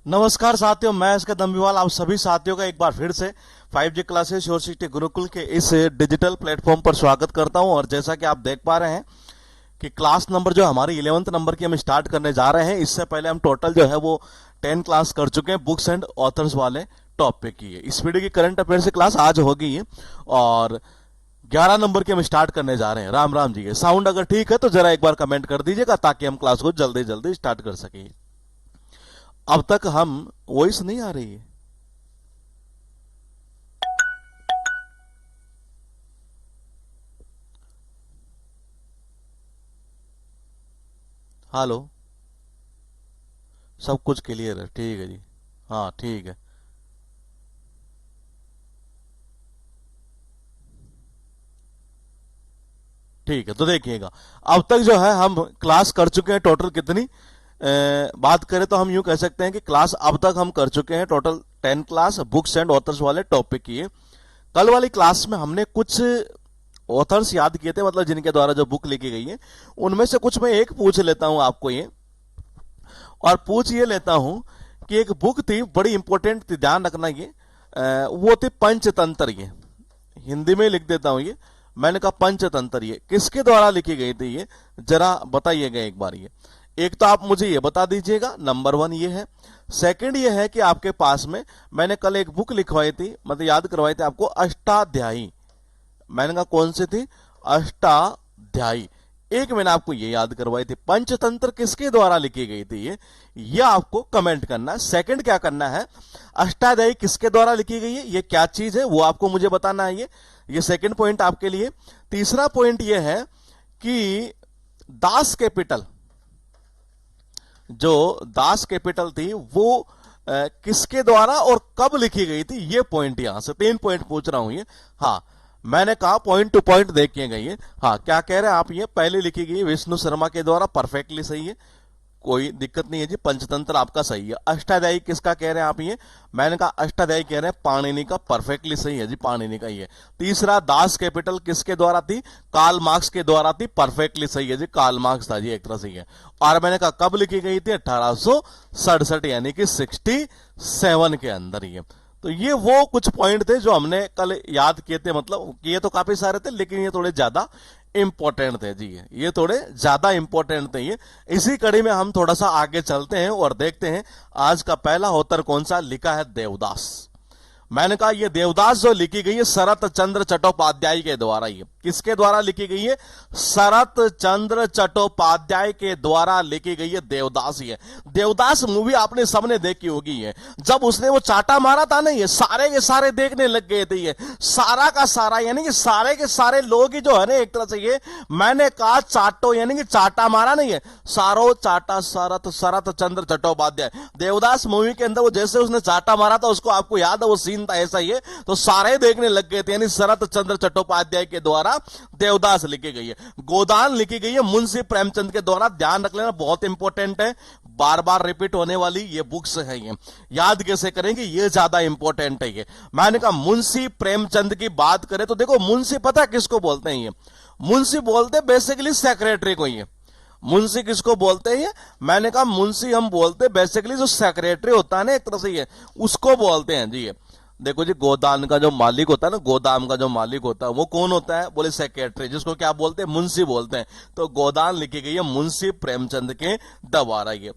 नमस्कार साथियों, मैं इसका दम्बीवाल आप सभी साथियों का एक बार फिर से 5G classes sure city Gurukul के इस डिजिटल प्लेटफॉर्म पर स्वागत करता हूं। और जैसा कि आप देख पा रहे हैं कि क्लास नंबर जो हमारी 11th नंबर की हम स्टार्ट करने जा रहे हैं। इससे पहले हम टोटल जो है वो 10 क्लास कर चुके हैं बुक्स एंड ऑथर्स वाले टॉपिक की है। इस वीडियो की करंट अफेयर से क्लास आज होगी है और 11 नंबर की हम स्टार्ट करने जा रहे हैं। राम राम जी। साउंड अगर ठीक है तो जरा एक बार कमेंट कर दीजिएगा ताकि हम क्लास को जल्दी जल्दी स्टार्ट कर सके। अब तक हम वॉइस नहीं आ रही है। हेलो, सब कुछ क्लियर है? ठीक है जी। हाँ ठीक है। ठीक है, तो देखिएगा अब तक जो है हम क्लास कर चुके हैं टोटल कितनी बात करें तो हम यूं कह सकते हैं कि क्लास अब तक हम कर चुके हैं total 10 class books and authors वाले टॉपिक की है। कल वाली क्लास में हमने कुछ ऑथर्स याद किए थे, मतलब जिनके द्वारा जो बुक लिखी गई है उनमें से कुछ मैं एक पूछ लेता हूं आपको ये, और पूछ ये लेता हूं कि एक बुक थी बड़ी इंपॉर्टेंट थी, ध्यान रखना ये वो थी पंचतंत्र। ये हिंदी में लिख देता हूं। ये मैंने कहा पंचतंत्र ये किसके द्वारा लिखी गई थी, ये जरा बताइएगा एक बार। ये एक तो आप मुझे ये बता दीजिएगा, नंबर 1 ये है। सेकंड ये है कि आपके पास में मैंने कल एक बुक लिखवाई थी, मतलब याद करवाई थी आपको, अष्टाध्यायी। मैंने कहा कौन सी थी? अष्टाध्यायी। एक मैंने आपको ये याद करवाई थी। पंचतंत्र किसके द्वारा लिखी गई थी ये आपको कमेंट करना है। सेकंड क्या करना है, अष्टाध्यायी किसके द्वारा लिखी गई है, ये क्या चीज है वो आपको मुझे बताना है। ये सेकंड पॉइंट आपके लिए। तीसरा पॉइंट ये है कि दास कैपिटल, जो दास कैपिटल थी वो किसके द्वारा और कब लिखी गई थी, ये पॉइंट यहां से 3 पॉइंट पूछ रहा हूं ये। हाँ, मैंने कहा पॉइंट टू पॉइंट देखिएगा ये। हाँ, क्या कह रहे हैं आप? ये पहले लिखी गई विष्णु शर्मा के द्वारा, परफेक्टली सही है, कोई दिक्कत नहीं है जी। पंचतंत्र आपका सही है। अष्टाध्यायी किसका कह रहे हैं आप? ये मैंने कहा अष्टाध्यायी कह रहे हैं पाणिनि का, परफेक्टली सही है जी, पाणिनि का ही है। तीसरा, दास कैपिटल किसके द्वारा थी? कार्ल मार्क्स के द्वारा थी, परफेक्टली सही है जी, कार्ल मार्क्स था जी, एक तरह से है। और मैंने कहा कब लिखी गई थी? 1867 यानी कि 67 के अंदर ही है। तो ये वो कुछ पॉइंट थे जो हमने कल याद किए थे, मतलब किए तो काफी सारे थे लेकिन ये थोड़े ज्यादा इंपॉर्टेंट थे जी, ये थोड़े ज्यादा इंपॉर्टेंट थे ये। इसी कड़ी में हम थोड़ा सा आगे चलते हैं और देखते हैं आज का पहला उत्तर कौन सा लिखा है। देवदास। मैंने कहा ये देवदास जो लिखी गई है शरत चंद्र चट्टोपाध्याय के द्वारा। ये किसके द्वारा लिखी गई है? शरत चंद्र चट्टोपाध्याय के द्वारा लिखी गई है देवदास। ये देवदास मूवी आपने सबने देखी होगी। है जब उसने वो चाटा मारा था ना, ये सारे के सारे देखने लग गए थे। ये सारा का सारा यानी कि सारे के सारे लोग ही जो है ना, एक तरह से ये मैंने कहा चाटो यानी कि चाटा मारा नहीं है, सारो चाटा शरत शरत चंद्र चट्टोपाध्याय। देवदास मूवी के अंदर वो जैसे उसने चाटा मारा था, उसको आपको याद है वो सीन था ऐसा ही है, तो सारे देखने लग गए थे। यानी शरत चंद्र चट्टोपाध्याय के द्वारा देवदास लिखी गई है। गोदान लिखी गई है मुंशी प्रेमचंद के द्वारा। ध्यान रख लेना, बहुत इंपॉर्टेंट है, बार बार रिपीट होने वाली ये बुक्स है। ये याद कैसे करेंगे, ये ज्यादा इंपॉर्टेंट है। ये मैंने कहा मुंशी प्रेमचंद की बात करें तो देखो, मुंशी पता किसको बोलते हैं? ये मुंशी बोलते हैं बेसिकली सेक्रेटरी को। ये मुंशी किसको बोलते हैं? मैंने कहा मुंशी हम बोलते हैं बेसिकली जो सेक्रेटरी होता है ना, एक तरह से ये उसको बोलते हैं जी। ये देखो जी, गोदान का जो मालिक होता है ना, गोदाम का जो मालिक होता है वो कौन होता है? बोले सेक्रेटरी, जिसको क्या बोलते हैं? मुंशी बोलते हैं। तो गोदान लिखी गई है मुंशी प्रेमचंद के द्वारा। ये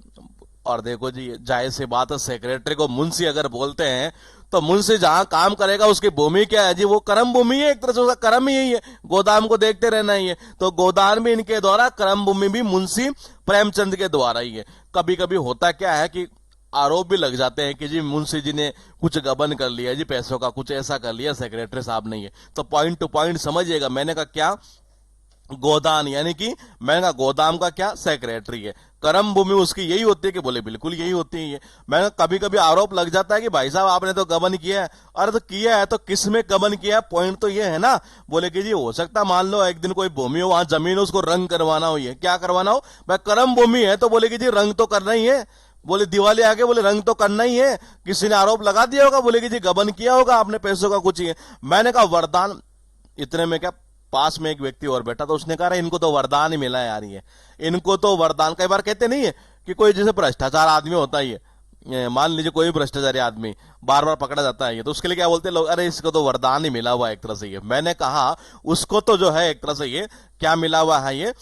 और देखो जी, जाहिर सी बात है, सेक्रेटरी को मुंशी अगर बोलते हैं तो मुंशी जहां काम करेगा उसकी भूमि क्या है जी? वो कर्म भूमि है, एक तरह से उसका कर्म ही यही है, गोदाम को देखते रहना ही है। तो गोदान भी इनके द्वारा, कर्म भूमि भी मुंशी प्रेमचंद के द्वारा ही है। कभी कभी होता क्या है कि आरोप भी लग जाते हैं कि जी मुंशी जी ने कुछ गबन कर लिया जी, पैसों का कुछ ऐसा कर लिया, सेक्रेटरी साहब नहीं है। तो पॉइंट टू पॉइंट समझिएगा। मैंने कहा क्या? गोदान यानी कि मैंने कहा गोदाम का क्या? सेक्रेटरी है। कर्म भूमि उसकी यही होती है कि? बोले बिल्कुल यही होती है। मैंने कभी कभी आरोप लग जाता है कि भाई साहब आपने तो गबन किया है। अरे तो किया है तो किस में गबन किया है? पॉइंट तो ये है ना। बोले कि जी हो सकता है मान लो एक दिन कोई भूमि हो, वहां जमीन हो, उसको रंग करवाना हो। ये क्या करवाना हो? भाई कर्म भूमि है तो बोले कि जी रंग तो करना ही है। बोले दिवाली आगे, बोले रंग तो करना ही है। किसी ने आरोप लगा दिया होगा, बोले कि जी गबन किया होगा आपने, पैसों का कुछ ही है। मैंने कहा वरदान। इतने में क्या पास में एक व्यक्ति और बैठा, तो उसने कहा इनको तो वरदान ही मिला है यार, ये इनको तो वरदान। कई बार कहते नहीं है कि कोई जैसे भ्रष्टाचार आदमी होता ही है, मान लीजिए कोई भी भ्रष्टाचारी आदमी बार बार पकड़ा जाता है ये, तो उसके लिए क्या बोलते हैं लोग, अरे इसको तो वरदान ही मिला हुआ है एक तरह से ये। मैंने कहा उसको तो जो है एक तरह से ये क्या मिला हुआ है ये,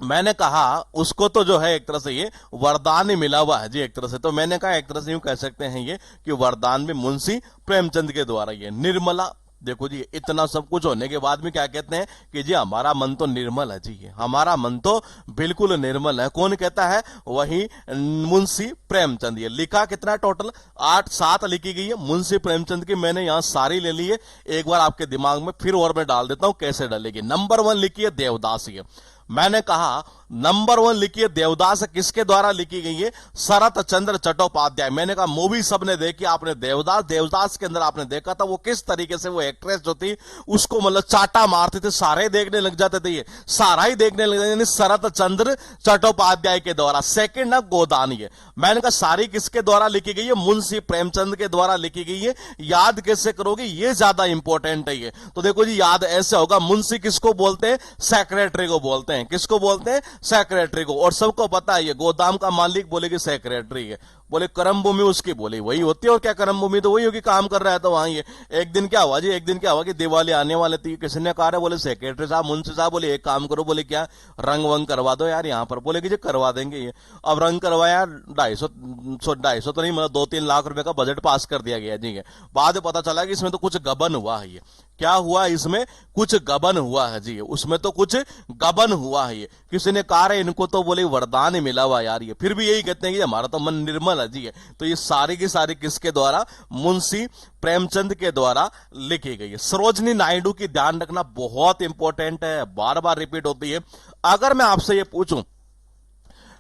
मैंने कहा उसको तो जो है एक तरह से ये वरदान ही मिला हुआ है जी एक तरह से। तो मैंने कहा एक तरह से यूं कह सकते हैं ये कि वरदान भी मुंशी प्रेमचंद के द्वारा ये निर्मला। देखो जी इतना सब कुछ होने के बाद में क्या कहते हैं कि जी हमारा मन तो निर्मल है जी, हमारा मन तो बिल्कुल निर्मल है। कौन कहता है? वही मुंशी प्रेमचंद। ये लिखा कितना टोटल 8-7 लिखी गई है मुंशी प्रेमचंद की, मैंने यहां सारी ले ली है। एक बार आपके दिमाग में फिर और मैं डाल देता हूं कैसे डालेगी। नंबर 1 लिखी है देवदास। ये मैंने कहा नंबर 1 लिखी है देवदास, किसके द्वारा लिखी गई है? शरत चंद्र चट्टोपाध्याय। मैंने कहा मूवी सबने देखी, आपने देवदास, देवदास के अंदर आपने देखा था वो किस तरीके से वो एक्ट्रेस जो थी उसको मतलब चाटा मारते थे, सारे देखने लग जाते थे, ये सारा ही देखने लग जाते, शरत चंद्र चट्टोपाध्याय के द्वारा। सेकंड है गोदान। ये मैंने कहा सारी किसके द्वारा लिखी गई है? मुंशी प्रेमचंद के द्वारा लिखी गई है। याद कैसे करोगे ये ज्यादा इंपॉर्टेंट है ये। तो देखो जी याद ऐसे होगा, मुंशी किसको बोलते हैं? सेक्रेटरी को बोलते हैं। किसको बोलते हैं? सेक्रेटरी को। और सबको पता है ये गोदाम का मालिक बोलेगी सेक्रेटरी है, बोले कर्म भूमि उसकी बोली वही होती है। और क्या कर्म भूमि तो वही होगी, काम कर रहा है तो वहां ये। एक दिन क्या हुआ जी, एक दिन क्या हुआ कि दिवाली आने वाले थी, किसी ने कहा बोले सेक्रेटरी साहब, मुंशी साहब, बोले एक काम करो, बोले क्या रंग वंग करवा दो यार यहाँ पर। बोले कि जी करवा देंगे ये। अब रंग करवाया 250 तो नहीं मतलब 2-3 लाख रुपए का बजट पास कर दिया गया जी। बाद में पता चला कि इसमें तो कुछ गबन हुआ है। ये क्या हुआ? इसमें कुछ गबन हुआ है जी, उसमें तो कुछ गबन हुआ है। ये किसी ने कहा इनको तो बोले वरदान ही मिला हुआ यार, ये फिर भी यही कहते हैं कि हमारा तो मन निर्मल है जी। तो ये सारी की सारी किसके द्वारा? मुंशी प्रेमचंद के द्वारा लिखी गई है। सरोजनी नायडू की ध्यान रखना बहुत इंपॉर्टेंट है, बार बार रिपीट होती है। अगर मैं आपसे ये पूछूं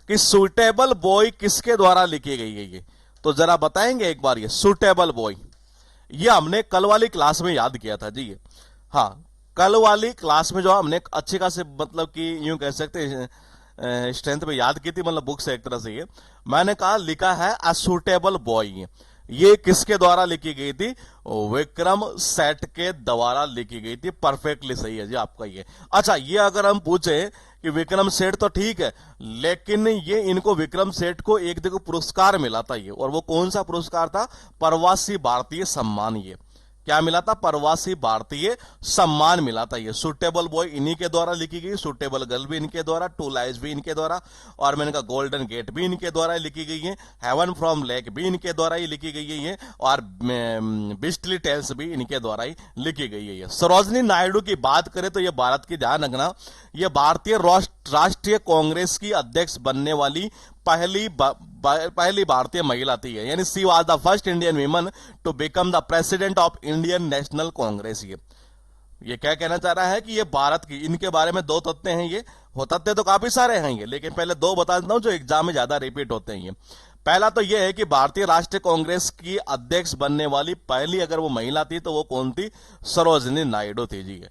कि सुटेबल बॉय किसके द्वारा लिखी गई है ये, तो जरा बताएंगे एक बार। ये सुटेबल बॉय ये हमने कल वाली क्लास में याद किया था जी ये। हाँ कल वाली क्लास में जो हमने अच्छी खासी मतलब कि यूं कह सकते हैं स्ट्रेंथ पे याद की थी, मतलब बुक से एक तरह से। ये मैंने कहा लिखा है अ सुटेबल बॉय, ये किसके द्वारा लिखी गई थी? विक्रम सेठ के द्वारा लिखी गई थी। परफेक्टली सही है जी आपका ये। अच्छा ये अगर हम पूछे कि विक्रम सेठ तो ठीक है, लेकिन ये इनको विक्रम सेठ को एक देखो पुरस्कार मिला था ये, और वो कौन सा पुरस्कार था? प्रवासी भारतीय सम्मान। ये क्या मिला था? प्रवासी भारतीय सम्मान मिला था। ये सुटेबल बॉय इन्हीं के द्वारा लिखी गई, सुटेबल गर्ल भी इनके द्वारा, टू लाइज भी इनके द्वारा, और मैंने कहा गोल्डन गेट भी इनके द्वारा लिखी गई है, हेवन फ्रॉम लेक भी इनके द्वारा ही लिखी गई है, और बिस्टली टेल्स भी इनके द्वारा ही लिखी गई है। सरोजनी नायडू की बात करें तो ये भारत की ध्यान रखना, ये भारतीय राष्ट्रीय कांग्रेस की अध्यक्ष बनने वाली पहली भारतीय महिला थी, यानी she was the first Indian women to become the president of Indian National Congress. ये क्या कहना चाह रहा है कि ये भारत की, इनके बारे में 2 तथ्य हैं ये, हो तथ्य तो काफी सारे हैं ये, लेकिन पहले 2 बता देता हूं जो एग्जाम में ज्यादा रिपीट होते हैं ये। पहला तो यह है कि भारतीय राष्ट्रीय कांग्रेस की अध्यक्ष बनने वाली पहली अगर वो महिला थी तो वो कौन थी? सरोजनी नायडू थी जी।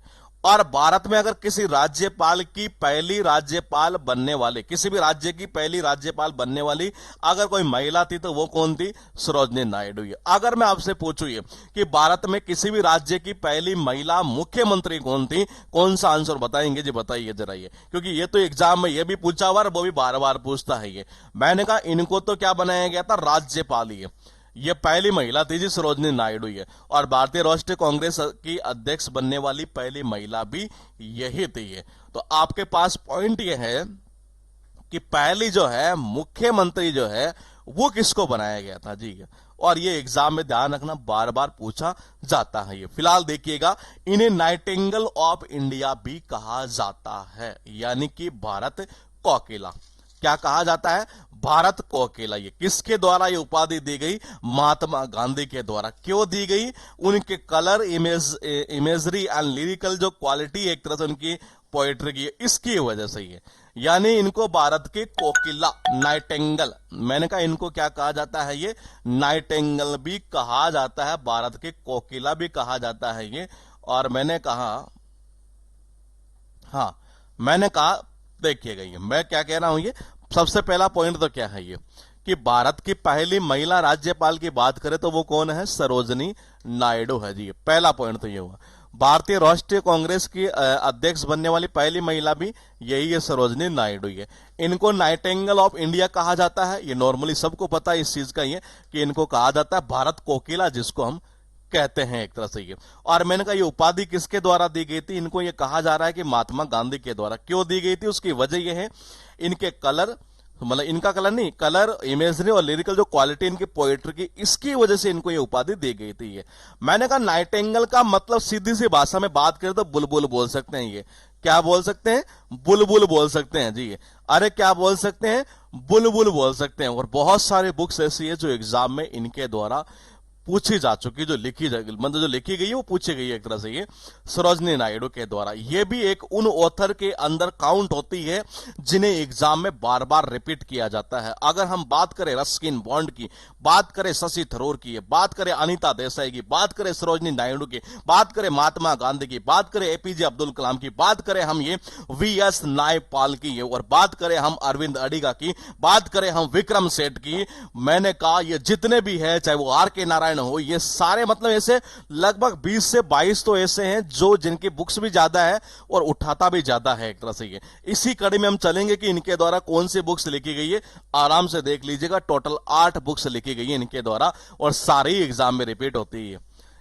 और भारत में अगर किसी राज्यपाल की पहली राज्यपाल बनने वाले, किसी भी राज्य की पहली राज्यपाल बनने वाली अगर कोई महिला थी तो वो कौन थी? सरोजनी नायडू। अगर मैं आपसे पूछूं ये कि भारत में किसी भी राज्य की पहली महिला मुख्यमंत्री कौन थी, कौन सा आंसर बताएंगे जी? बताइए जरा ये, क्योंकि ये तो एग्जाम में ये भी पूछा हुआ और वो भी बार बार पूछता है ये। मैंने कहा इनको तो क्या बनाया गया था? राज्यपाल। ये पहली महिला थी जी सरोजनी नायडू ये, और भारतीय राष्ट्रीय कांग्रेस की अध्यक्ष बनने वाली पहली महिला भी यही थी ये। तो आपके पास पॉइंट ये है कि पहली जो है मुख्यमंत्री जो है वो किसको बनाया गया था जी, और ये एग्जाम में ध्यान रखना बार बार पूछा जाता है ये। फिलहाल देखिएगा, इन्हें नाइटिंगेल ऑफ इंडिया भी कहा जाता है, यानी कि भारत कोकिला। क्या कहा जाता है? भारत कोकिला। ये किसके द्वारा ये उपाधि दी गई? महात्मा गांधी के द्वारा। क्यों दी गई? उनके कलर इमेजरी एंड लिरिकल जो क्वालिटी एक तरह से उनकी पोएट्री की, इसकी वजह से ये, यानी इनको भारत के कोकिला, नाइटिंगेल। मैंने कहा इनको क्या कहा जाता है? ये नाइटिंगेल भी कहा जाता है, भारत के कोकिला भी कहा जाता है ये। और मैंने कहा, हाँ मैंने कहा देखिएगा ये मैं क्या कह रहा हूं, ये सबसे पहला पॉइंट तो क्या है ये कि भारत की पहली महिला राज्यपाल की बात करें तो वो कौन है? सरोजनी नायडू है जी। पहला पॉइंट तो ये हुआ। भारतीय राष्ट्रीय कांग्रेस की अध्यक्ष बनने वाली पहली महिला भी यही है, सरोजनी नायडू है। इनको नाइटिंगेल ऑफ इंडिया कहा जाता है, ये नॉर्मली सबको पता है इस चीज का ये कि इनको कहा जाता है भारत कोकिला, जिसको हम कहते हैं एक तरह से ये। और मैंने कहा ये उपाधि किसके द्वारा दी गई थी, इनको ये कहा जा रहा है कि महात्मा गांधी के द्वारा। क्यों दी गई थी, उसकी वजह यह है इनके कलर, मतलब इनका कलर नहीं, कलर, इमेजरी और लिरिकल जो क्वालिटी इनकी पोएट्री की, इसकी वजह से इनको ये उपाधि दी गई थी ये। मैंने कहा नाइटिंगेल का मतलब सीधी सी भाषा में बात करें तो बुलबुल बोल सकते हैं ये। क्या बोल सकते हैं, बुलबुल बोल सकते हैं जी। अरे क्या बोल सकते हैं, बुलबुल बोल सकते हैं। और बहुत सारे बुक्स ऐसी है जो एग्जाम में इनके द्वारा पूछी जा चुकी, जो लिखी मतलब जो लिखी गई है वो पूछी गई है एक तरह से ये सरोजनी नायडू के द्वारा। ये भी एक उन ऑथर के अंदर काउंट होती है जिन्हें एग्जाम में बार बार रिपीट किया जाता है। अगर हम बात करें रस्किन बॉन्ड की, बात करें शशि थरूर की, बात करें अनीता देसाई की, बात करें सरोजनी नायडू की, बात करें महात्मा गांधी की, बात करें एपीजे अब्दुल कलाम की, बात करें हम ये वीएस नायपाल की, और बात करें हम अरविंद अडिगा की, बात करें हम विक्रम सेठ की, मैंने कहा ये जितने भी है, चाहे वो आर के नारायण हो, ये सारे मतलब ऐसे लगभग 20 से 22 तो ऐसे हैं जो जिनकी बुक्स भी ज्यादा है और उठाता भी ज्यादा है एक तरह से ये। इसी कड़ी में हम चलेंगे कि इनके द्वारा कौन सी बुक्स लिखी गई है, आराम से देख लीजिएगा। टोटल 8 बुक्स लिखी गई है इनके द्वारा और सारी एग्जाम में रिपीट होती है।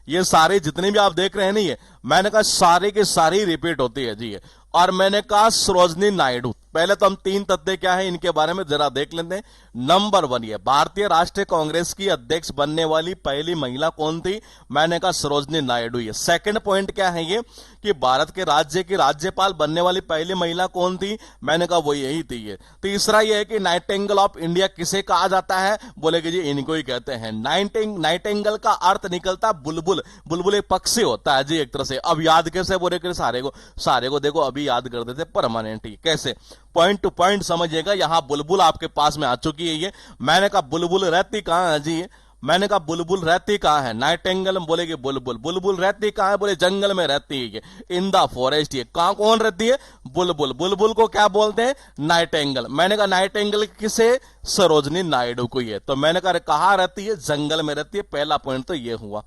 ये सारे जितने भी आप देख रहे हैं नहीं है, मैंने कहा सारे के सारी रिपीट होती है जी। और मैंने कहा सरोजनी नायडू, पहले तो हम 3 तथ्य क्या है इनके बारे में जरा देख लेते हैं। नंबर 1 ये भारतीय राष्ट्रीय कांग्रेस की अध्यक्ष बनने वाली पहली महिला कौन थी, मैंने कहा सरोजनी नायडू। ये सेकंड पॉइंट क्या है ये कि भारत के राज्य की राज्यपाल बनने वाली पहली महिला कौन थी, मैंने कहा वो यही थी ये। तीसरा ये है कि नाइटिंगेल ऑफ इंडिया किसे कहा जाता है, बोले कि जी इनको ही कहते हैं। नाइटिंगेल का अर्थ निकलता बुलबुल, बुलबुल एक पक्षी होता है जी एक तरह से। अब याद कैसे, बोले कि सारे को देखो अभी याद कर देते परमानेंट ही कैसे, पॉइंट टू पॉइंट समझिएगा। यहां बुलबुल आपके पास में आ चुकी है ये। मैंने कहा बुलबुल रहती कहां है जी, मैंने कहा बुलबुल रहती कहां है, नाइटिंगेल बोले कि बुलबुल, बुलबुल रहती कहां है, बोले जंगल में रहती है, इन द फॉरेस्ट। ये कहां कौन रहती है, बुलबुल। बुलबुल को क्या बोलते हैं, नाइटिंगेल। मैंने कहा नाइटिंगेल किसे, सरोजनी नायडू को। ये तो मैंने कहा रहती है, जंगल में रहती है। पहला पॉइंट तो ये हुआ।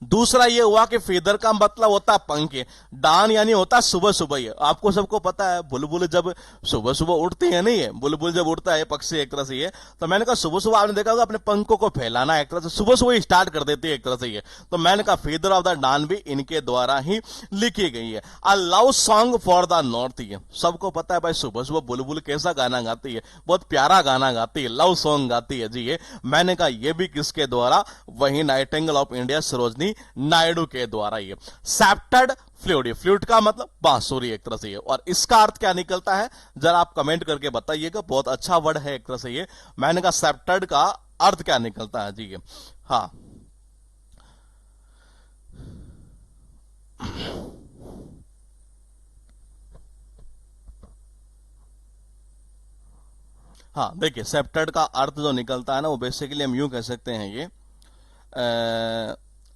दूसरा ये हुआ कि फीदर का मतलब होता है पंख, डान यानी होता है सुबह सुबह। ही आपको सबको पता है बुलबुल जब सुबह सुबह उड़ती है नहीं है, बुलबुल जब उड़ता है पक्षी एक तरह से ये, तो मैंने कहा सुबह सुबह आपने देखा होगा अपने पंखों को फैलाना एक तरह से सुबह सुबह ही स्टार्ट कर देती है एक तरह से ये। तो मैंने कहा फीदर ऑफ द डान भी इनके द्वारा ही लिखी गई है। A love song for the north, ये सबको पता है भाई सुबह सुबह बुलबुल कैसा गाना गाती है, बहुत प्यारा गाना गाती है, लव सॉन्ग गाती है जी ये। मैंने कहा ये भी किसके द्वारा, वही Nightingale of India Sarojini Naidu के द्वारा। ये सेप्टेड फ्लूट, फ्लूट का मतलब बांसुरी एक तरह से ये। और इसका अर्थ क्या निकलता है जरा आप कमेंट करके बताइएगा, बहुत अच्छा वर्ड है एक तरह से ये। मैंने कहा सेप्टेड का अर्थ क्या निकलता है जी ये। हाँ हाँ देखिए सेप्टेड का अर्थ जो निकलता है ना, वो बेसिकली हम यूं कह सकते हैं ये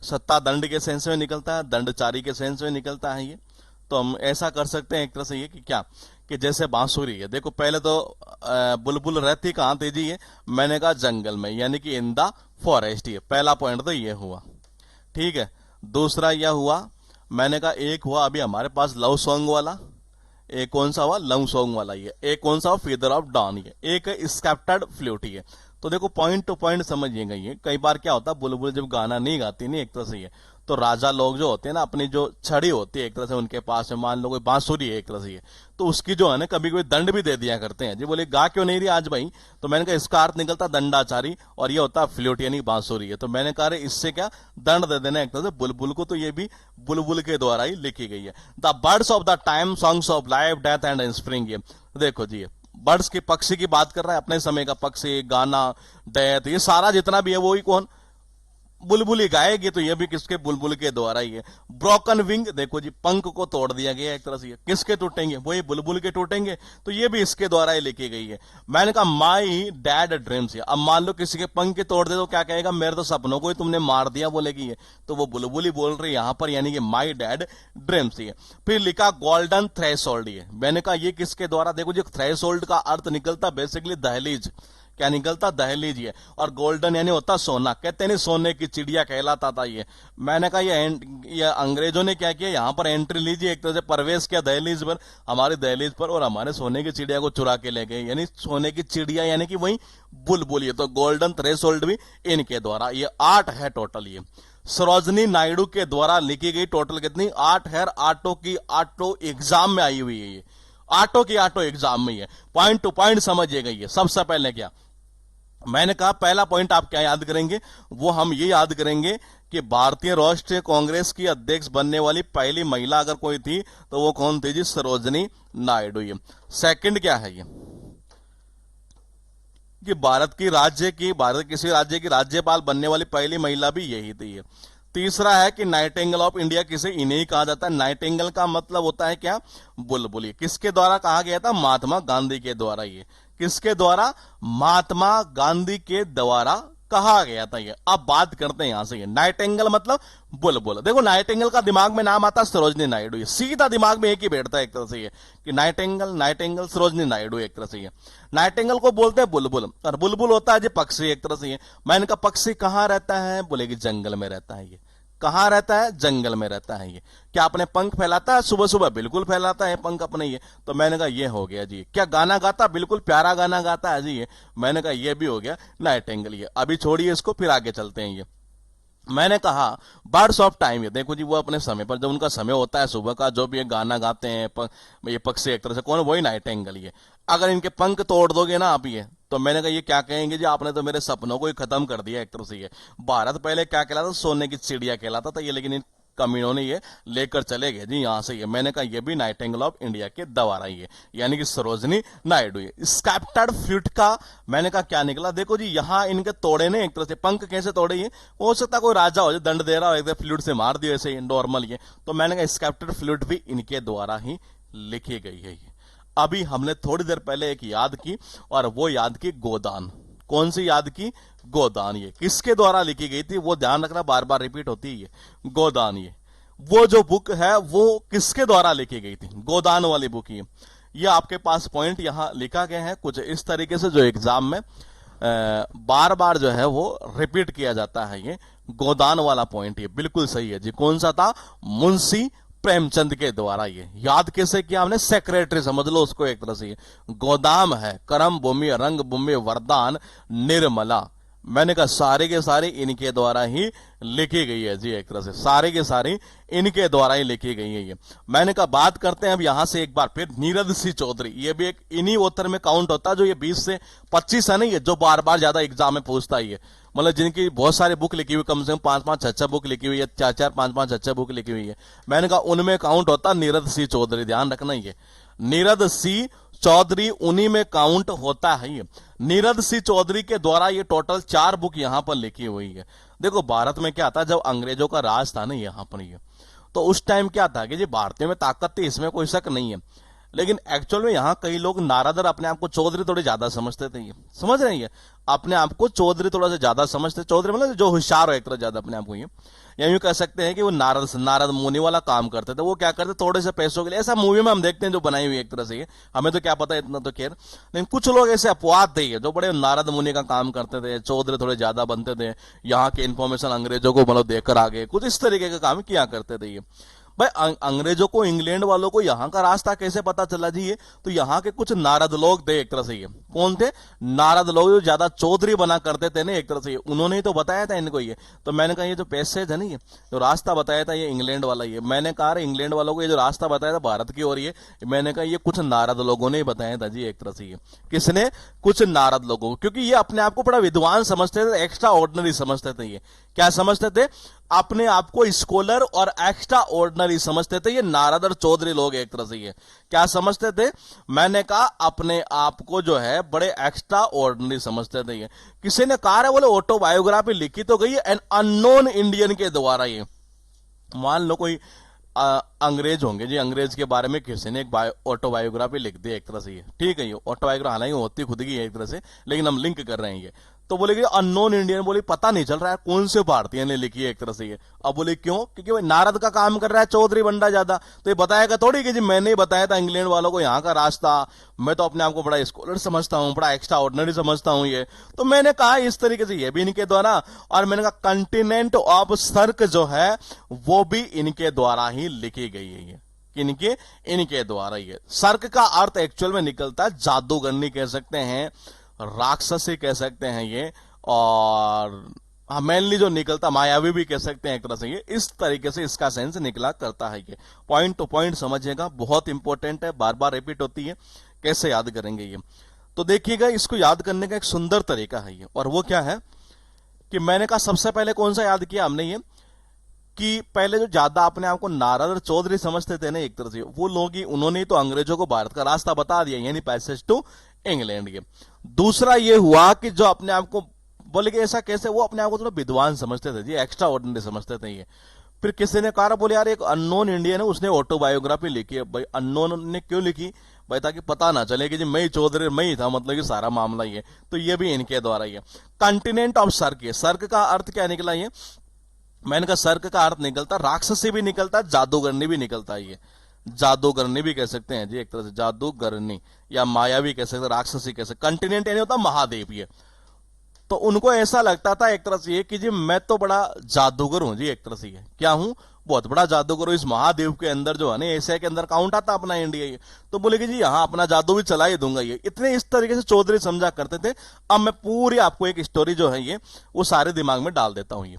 सत्ता दंड के सेंस में निकलता है, दंडचारी के सेंस में निकलता है ये। तो हम ऐसा कर सकते हैं एक तरह से ये कि क्या, कि जैसे बांसुरी है, देखो पहले तो बुलबुल रहती कहां थी जी ये, मैंने कहा जंगल में, यानी कि इन द फॉरेस्ट। ये पहला पॉइंट तो ये हुआ, ठीक है। दूसरा यह हुआ, मैंने कहा एक हुआ अभी हमारे पास लव सॉन्ग वाला, एक कौन सा हुआ, लव सॉन्ग वाला ये। एक कौन सा हुआ, फीदर ऑफ डॉन ये। एक है स्कैप्टर्ड फ्लूट ये। तो देखो पॉइंट टू पॉइंट समझिएगा ये। कई बार क्या होता है बुलबुल जब गाना नहीं गाती नहीं एक तरह से ये, तो राजा लोग जो होते हैं ना, अपनी जो छड़ी होती है एक तरह से उनके पास में, मान लो कोई बांसुरी है एक तरह से ये, तो उसकी जो है ना कभी कभी दंड भी दे दिया करते हैं जी। बोले गा क्यों नहीं रही आज भाई, तो मैंने कहा इसका अर्थ निकलता दंडाचारी, और ये होता फ्लूट यानी बांसुरी है। तो मैंने कहा इससे क्या दंड दे देना एक तरह से बुलबुल को। तो ये भी बुलबुल के द्वारा ही लिखी गई है। The birds of the time, songs of life, death and spring. ये देखो जी, बर्ड्स की, पक्षी की बात कर रहा है, अपने समय का पक्षी, गाना, डेथ, ये सारा जितना भी है वो ही कौन, बुलबुल ही गाएगी। तो ये भी किसके, बुलबुल के द्वारा ही है। ब्रोकन विंग, देखो जी पंख को तोड़ दिया गया एक तरह से, किसके टूटेंगे, वही बुलबुल के टूटेंगे। तो ये भी इसके द्वारा ही लिखी गई है। मैंने कहा माई डैड ड्रीम्स, अब मान लो किसी के पंख के तोड़ दे तो क्या कहेगा, मेरे तो सपनों को ही तुमने मार दिया बोलेगी ये। तो वो बुलबुल ही बोल रही है यहां पर, यानी कि माई डैड ड्रीम्स ही है। फिर लिखा गोल्डन थ्रेशोल्ड, ये मैंने कहा ये किसके द्वारा, देखो जी थ्रेशोल्ड का अर्थ निकलता बेसिकली दहलीज, क्या निकलता, दहलीज ये। और गोल्डन यानी होता सोना, कहते नहीं सोने की चिड़िया कहलाता था ये। मैंने कहा ये अंग्रेजों ने क्या किया, यहां पर एंट्री लीजिए, एक तरह से प्रवेश किया दहलीज पर, हमारी दहलीज पर, और हमारे सोने की चिड़िया को चुरा के ले गए। यानी सोने की चिड़िया यानी कि वही बुलबुल। ये तो गोल्डन थ्रेशोल्ड भी इनके द्वारा। ये 8 है टोटल। ये सरोजनी नायडू के द्वारा लिखी गई टोटल कितनी, 8 है। आठों की आठों एग्जाम में आई हुई है ये, आठों की आठों एग्जाम में ये। पॉइंट टू पॉइंट समझिएगा। ये सबसे पहले क्या मैंने कहा, पहला पॉइंट आप क्या याद करेंगे, वो हम ये याद करेंगे कि भारतीय राष्ट्रीय कांग्रेस की अध्यक्ष बनने वाली पहली महिला अगर कोई थी तो वो कौन थी जी, सरोजनी नायडू। ये सेकंड क्या है, ये कि भारत किसी राज्य की राज्यपाल बनने वाली पहली महिला भी यही थी। तीसरा है कि नाइटिंगेल ऑफ इंडिया किसे, इन्हें ही कहा जाता है। नाइटिंगेल का मतलब होता है क्या, बुलबुल। किसके द्वारा कहा गया था, महात्मा गांधी के द्वारा। ये किसके द्वारा, महात्मा गांधी के द्वारा कहा गया था ये। अब बात करते हैं यहां से, ये नाइटिंगेल मतलब बुलबुल। देखो नाइटिंगेल का दिमाग में नाम आता है सरोजनी नायडू, ये सीधा दिमाग में एक ही बैठता है एक तरह से ये, कि नाइटिंगेल सरोजनी नायडू एक तरह से ये। नाइटिंगेल को बोलते हैं बुलबुल, और बुलबुल होता है जी पक्षी एक तरह से ये। मैंने कहा पक्षी कहां रहता है, बोलेगी जंगल में रहता है ये। कहां रहता है, जंगल में रहता है ये। क्या अपने पंख फैलाता है सुबह सुबह, बिल्कुल फैलाता है पंख अपने ये। तो मैंने कहा ये हो गया जी। क्या गाना गाता, बिल्कुल प्यारा गाना गाता है जी ये। मैंने कहा ये भी हो गया नाइटिंगेल ये। अभी छोड़िए इसको, फिर आगे चलते हैं। ये मैंने कहा बर्ड्स ऑफ टाइम, ये देखो जी वो अपने समय पर, जब उनका समय होता है सुबह का, जो भी ये गाना गाते हैं ये पक्षी एक तरह से, कौन, वही नाइटिंगेल ये। अगर इनके पंख तोड़ दोगे ना आप ये, तो मैंने कहा ये क्या कहेंगे जी, आपने तो मेरे सपनों को ही खत्म कर दिया एक तरह से ये। भारत पहले क्या कहलाता, सोने की चिड़िया कहलाता था ये, लेकिन इन कमीनों ने ये लेकर चले गए जी यहां से ये। मैंने कहा ये भी नाइटिंगेल ऑफ इंडिया के द्वारा ही है, यानी कि सरोजनी नायडू। ये स्कैप्टर्ड फ्लूट का मैंने कहा क्या निकला, देखो जी यहां इनके तोड़े ने एक तरह से, पंख कैसे तोड़े ये, हो सकता कोई राजा हो जो दंड दे रहा हो, एक फ्लूट से मार दिया ऐसे नॉर्मल ये। तो मैंने कहा स्कैप्टर्ड फ्लूट भी इनके द्वारा ही लिखी गई है ये। अभी हमने थोड़ी देर पहले एक याद की, और वो याद की गोदान। कौन सी याद की, गोदान। ये किसके द्वारा लिखी गई थी, वो ध्यान रखना, बार बार रिपीट होती है ये, गोदान। ये वो जो बुक है वो किसके द्वारा लिखी गई थी, गोदान वाली बुक। ये आपके पास पॉइंट यहां लिखा गया है कुछ इस तरीके से, जो एग्जाम में बार बार जो है वो रिपीट किया जाता है। ये गोदान वाला पॉइंट ये बिल्कुल सही है जी। कौन सा था, मुंशी प्रेमचंद के द्वारा। ये याद कैसे किया हमने, सेक्रेटरी समझ लो उसको एक तरह से। गोदाम है, करम भूमि, रंग भूमि, वरदान, निर्मला। मैंने कहा सारे के सारे इनके द्वारा ही लिखी गई है जी एक तरह से, सारे के सारे इनके द्वारा ही लिखी गई है ये। मैंने कहा बात करते हैं अब यहां से एक बार फिर नीरद सिंह चौधरी। ये भी एक इन्हीं ऑथर में काउंट होता है, जो ये 20 से 25 है नहीं है, जो बार बार ज्यादा एग्जाम में पूछता है ये। मतलब जिनकी बहुत सारी बुक लिखी हुई, कम से कम 5-5 6-6 बुक लिखी हुई है, 4-4 5-5 6-6 बुक लिखी हुई है। मैंने कहा उनमें काउंट होता नीरद सिंह चौधरी, ध्यान रखना ये। नीरद सिंह चौधरी उन्हीं में काउंट होता है ये। नीरद सिंह चौधरी के द्वारा ये टोटल 4 बुक यहां पर लिखी हुई है। देखो भारत में क्या था, जब अंग्रेजों का राज था ना यहां पर ये, तो उस टाइम क्या था कि जी भारतीयों में ताकत थी, इसमें कोई शक नहीं है। लेकिन एक्चुअल में यहां कई लोग नारादर अपने आप को चौधरी थोड़े ज्यादा समझते थे, ये समझ रहे हैं, अपने आप को चौधरी थोड़ा सा ज्यादा समझते, चौधरी मतलब जो होशियार हो एक तरह ज्यादा अपने आप को, ये या यूं कह सकते हैं कि वो नारद मुनि वाला काम करते थे। वो क्या करते थोड़े से पैसों के लिए, ऐसा मूवी में हम देखते हैं जो बनाई हुई एक तरह से, हमें तो क्या पता इतना तो खैर, लेकिन कुछ लोग ऐसे अपवाद थे जो बड़े नारद मुनि का काम करते थे, चौधरी थोड़े ज्यादा बनते थे, यहाँ के इन्फॉर्मेशन अंग्रेजों को मतलब देकर आगे, कुछ इस तरीके का काम किया करते थे ये। भाई अंग्रेजों को, इंग्लैंड वालों को यहाँ का रास्ता कैसे पता चला जी ये, तो यहाँ के कुछ नारद लोग थे एक तरह से। ये कौन थे, नारद लोग, जो ज्यादा चौधरी बना करते थे ना एक तरह से, उन्होंने ही तो बताया था इनको ये। तो मैंने कहा ये जो पैसेज है ना, ये जो रास्ता बताया था ये इंग्लैंड वाला, ये मैंने कहा इंग्लैंड वालों को ये जो रास्ता बताया था भारत की ओर, ये मैंने कहा ये कुछ नारद लोगों ने ही बताया था जी एक तरह से। ये किसने, कुछ नारद लोगों को, क्योंकि ये अपने आप को बड़ा विद्वान समझते थे, एक्स्ट्रा ऑर्डिनरी समझते थे। ये क्या समझते थे, अपने आप को स्कॉलर और एक्स्ट्रा ऑर्डिनरी समझते थे ये नारद और चौधरी लोग एक तरह से। ये क्या समझते थे, मैंने कहा अपने आप को जो है बड़े एक्स्ट्रा ऑर्डिनरी समझते थे ये। किसी ने कहा है, बोले ऑटोबायोग्राफी लिखी तो गई है एन अननोन इंडियन के द्वारा। ये मान लो कोई अंग्रेज होंगे जी, अंग्रेज के बारे में किसी ने एक ऑटोबायोग्राफी लिख दी एक तरह से, ये ठीक है। ये ऑटोबायोग्राफी हालांकि होती खुद की है एक तरह से, लेकिन हम लिंक कर रहे हैं ये। तो बोले कि अननोन इंडियन, बोले पता नहीं चल रहा है कौन से भारतीय ने लिखी है एक तरह से ये। अब बोले क्यों? क्योंकि भाई नारद का काम कर रहा है चौधरी बंडा ज्यादा, तो ये बताएगा थोड़ी कि जी मैंने ही बताया था इंग्लैंड वालों को यहाँ का रास्ता, मैं तो अपने आप को बड़ा स्कॉलर समझता हूँ, बड़ा एक्स्ट्रा ऑर्डिनरी समझता हूँ ये। तो मैंने कहा इस तरीके से ये भी इनके द्वारा, और मैंने कहा कंटिनेंट ऑफ सर्क जो है वो भी इनके द्वारा ही लिखी गई है ये। किनके? इनके द्वारा। ये सर्क का अर्थ एक्चुअल में निकलता है जादूगरनी कह सकते हैं, राक्षसी कह सकते हैं ये, और मेनली जो निकलता मायावी भी कह सकते हैं एक तरह से ये। इस तरीके से इसका सेंस निकला करता है ये। पॉइंट टू पॉइंट समझिएगा, बहुत इंपॉर्टेंट है, बार बार रिपीट होती है। कैसे याद करेंगे ये? तो देखिएगा, इसको याद करने का एक सुंदर तरीका है ये, और वो क्या है कि मैंने कहा सबसे पहले कौन सा याद किया हमने ये, कि पहले जो ज्यादा अपने आप को नारद और चौधरी समझते थे ना एक तरह से, वो लोग ही, उन्होंने ही तो अंग्रेजों को भारत का रास्ता बता दिया, यानी पैसेज टू इंग्लैंड के। दूसरा ये हुआ कि जो अपने आप को बोले कि ऐसा कैसे, वो अपने आप को थोड़ा विद्वान समझते थे जी, एक्स्ट्रा ऑर्डिनरी समझते थे ये। फिर किसी ने कहा, बोले यार एक अननोन इंडियन है, उसने ऑटोबायोग्राफी लिखी है। भाई अननोन ने क्यों लिखी? भाई ताकि पता ना चले कि जी मैं ही चौधरी, मैं ही था, मतलब कि सारा मामला ये। तो ये भी इनके द्वारा ही है। कंटिनेंट ऑफ सर्क, ये सर्क का अर्थ क्या निकला ये? मैंने कहा सर्क का अर्थ निकलता राक्षसी भी निकलता है, जादूगरनी भी निकलता है ये। जादूगरनी भी कह सकते हैं जी एक तरह से, जादूगरनी या माया भी कह सकते हैं, राक्षसी कह सकते। कंटिनेंट यानी होता महादेव ये। तो उनको ऐसा लगता था एक तरह से ये कि जी मैं तो बड़ा जादूगर हूं जी एक तरह से ये। क्या हूं? बहुत बड़ा जादूगर हूं। इस महादेव के अंदर जो है ना, एशिया के अंदर काउंट आता अपना इंडिया ये। तो बोले कि जी यहां अपना जादू भी चला ही दूंगा ये। इतने इस तरीके से चौधरी समझा करते थे। अब मैं पूरी आपको एक स्टोरी जो है ये, वो सारे दिमाग में डाल देता हूं ये।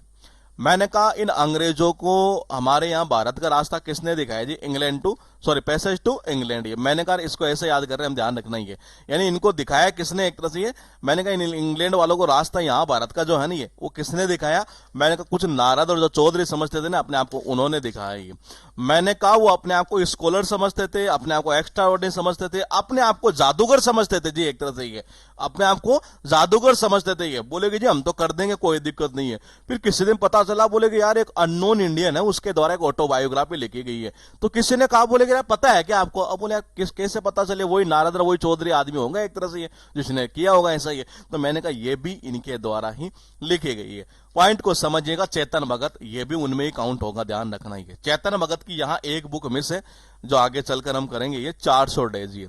मैंने कहा इन अंग्रेजों को हमारे यहां भारत का रास्ता किसने दिखाया जी? England to, sorry passage to England. ये मैंने कहा इसको ऐसे याद कर रहे हैं हम, ध्यान रखना ही है। यानी इनको दिखाया किसने एक तरह से ये? मैंने कहा इंग्लैंड वालों को रास्ता यहां भारत का जो है ना ये, वो किसने दिखाया? मैंने कहा कुछ नारद और जो चौधरी समझते थे ना अपने आप को, उन्होंने दिखाया ये। मैंने कहा वो अपने आप को स्कॉलर समझते थे, अपने आप को एक्स्ट्रा ऑर्डिनरी समझते थे, अपने आप को जादूगर समझते थे जी एक तरह से ये। अपने आप को जादूगर समझते थे ये। बोले कि जी हम तो कर देंगे, कोई दिक्कत नहीं है। फिर किसी दिन पता चला, बोले कि यार एक अननोन इंडियन है, उसके द्वारा एक ऑटोबायोग्राफी लिखी गई है। तो किसी ने कहा, बोले कि यार पता है क्या आपको? अब बोले यार कैसे पता चले? वही नारद और वही चौधरी आदमी होंगे एक तरह से ये, जिसने किया होगा ऐसा ये। तो मैंने कहा ये भी इनके द्वारा ही लिखी गई है। पॉइंट को समझिएगा, चेतन भगत ये भी उनमें ही काउंट होगा, ध्यान रखना ही है। चेतन भगत की यहां एक बुक मिस है, जो आगे चलकर हम करेंगे ये 400 डेज ये,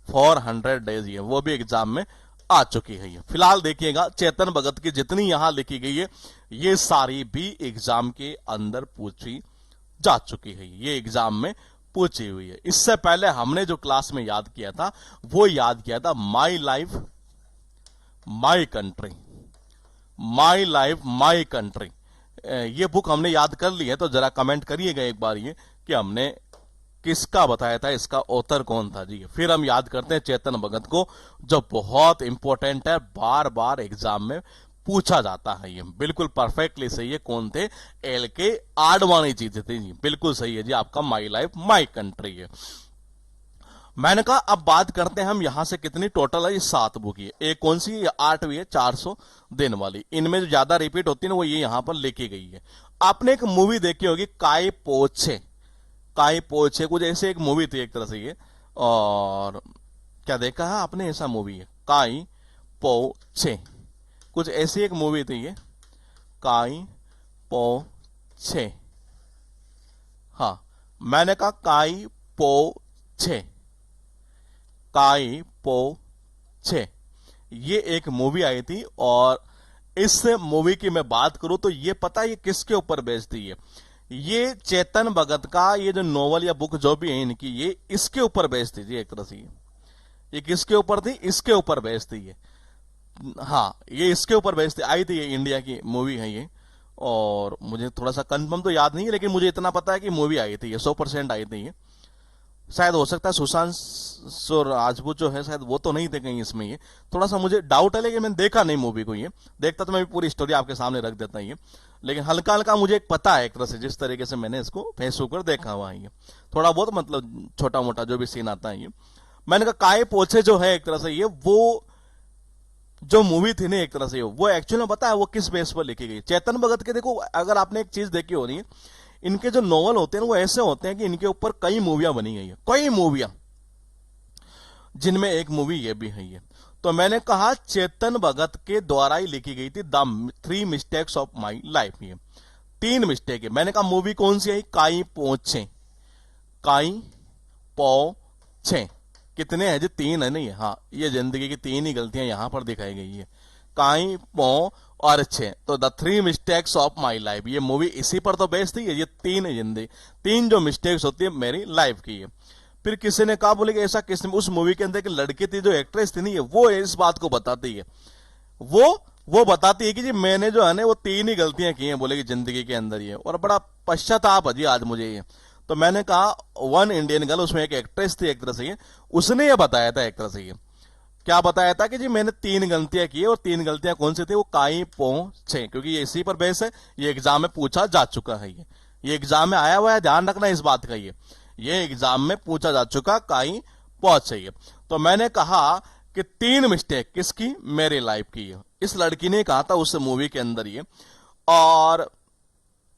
400 डेज ये, वो भी एग्जाम में आ चुकी है ये। फिलहाल देखिएगा चेतन भगत की जितनी यहां लिखी गई है, ये सारी भी एग्जाम के अंदर पूछी जा चुकी है, ये एग्जाम में पूछी हुई है। इससे पहले हमने जो क्लास में याद किया था, वो याद किया था my life my country, my life my country. ये बुक हमने याद कर ली है, तो जरा कमेंट करिएगा एक बार ये कि हमने किसका बताया था, इसका ऑथर कौन था जी। फिर हम याद करते हैं चेतन भगत को, जो बहुत इंपॉर्टेंट है, बार बार एग्जाम में पूछा जाता है ये। बिल्कुल परफेक्टली सही है। कौन थे? एल के आडवाणी जी थे जी, बिल्कुल सही है जी आपका। माई लाइफ माई कंट्री है। मैंने कहा अब बात करते हैं हम यहां से, कितनी टोटल है ये? 7 बुक है। एक कौन सी है? 8वीं है, 400 दिन वाली। इनमें जो ज्यादा रिपीट होती है ना, वो ये यहां पर लिखी गई है। आपने एक मूवी देखी होगी, काय पोछे, काय पोछे कुछ ऐसे एक मूवी थी एक तरह से ये। और क्या देखा है आपने? ऐसा मूवी है काय पोछे, कुछ ऐसी एक मूवी थी ये, काय पोछे। हाँ, मैंने कहा काय पोछे, काय पोछे, ये एक मूवी आई थी। और इस मूवी की मैं बात करूं तो ये पता है ये किसके ऊपर बेस्ड थी? ये चेतन भगत का ये जो नॉवल या बुक जो भी है इनकी, ये इसके ऊपर बेस्ड थी जी एक तरह से। ये किसके ऊपर थी? इसके ऊपर बेस्ड थी ये। हाँ, ये इसके ऊपर बेस्ड थी, आई थी ये, इंडिया की मूवी है ये। और मुझे थोड़ा सा कंफर्म तो याद नहीं है, लेकिन मुझे इतना पता है कि मूवी आई थी ये, 100% आई थी ये। शायद हो सकता है सुशांत सिंह राजपूत जो है शायद वो तो नहीं थे कहीं इसमें, ये थोड़ा सा मुझे डाउट है, लेकिन मैंने देखा नहीं मूवी को। ये देखता तो मैं भी पूरी स्टोरी आपके सामने रख देता ये, लेकिन हल्का हल्का मुझे एक पता है एक तरह से, जिस तरीके से मैंने इसको फेसबुक पर देखा हुआ है ये, थोड़ा बहुत मतलब छोटा मोटा जो भी सीन आता है ये। मैंने कहा काय पोछे जो है एक तरह से ये, वो जो मूवी थी ना एक तरह से वो एक्चुअली में पता है वो किस बेस पर लिखी गई? चेतन भगत के, देखो अगर आपने एक चीज देखी हो रही है, इनके जो नॉवल होते हैं वो ऐसे होते हैं कि इनके ऊपर कई मूवियां बनी गई है, कई मूवियां, जिनमें एक मूवी ये भी है ये। तो मैंने कहा चेतन भगत के द्वारा ही लिखी गई थी the 3 mistakes of my life. ये 3 मिस्टेक है। मैंने कहा मूवी कौन सी आई? काई पहुंचे, काई पहुंचे। कितने हैं जी? 3 है नहीं? हाँ, ये जिंदगी की 3 ही गलतियां यहां पर दिखाई गई है, काई पौ और छे। तो the 3 mistakes of my life, ये मूवी इसी पर तो बेस्ड थी। ये 3 है जिंदगी, 3 जो मिस्टेक्स होती है मेरी लाइफ की है। फिर किसी ने कहा, बोले कि ऐसा किसने, उस मूवी के अंदर की लड़की थी जो एक्ट्रेस थी नहीं, वो इस बात को बताती है, वो बताती है कि जी मैंने जो है ना वो 3 ही गलतियां की हैं, बोले कि जिंदगी के अंदर ये, और बड़ा पश्चाताप है जी आज मुझे ये। तो मैंने कहा वन इंडियन गर्ल, उसमें एक एक्ट्रेस थी एक तरह से, ये उसने ये बताया था एक तरह से। ये क्या बताया था कि जी मैंने 3 गलतियां की है, और 3 गलतियां कौन सी थी? वो काई पहुंचे, क्योंकि ये इसी पर बेस है। ये एग्जाम में पूछा जा चुका है, ये एग्जाम में आया हुआ है, ध्यान रखना इस बात का। ये एग्जाम में पूछा जा चुका, काई पहुंचे। तो मैंने कहा कि 3 मिस्टेक किसकी? मेरी लाइफ की है। इस लड़की ने कहा था उस मूवी के अंदर ये, और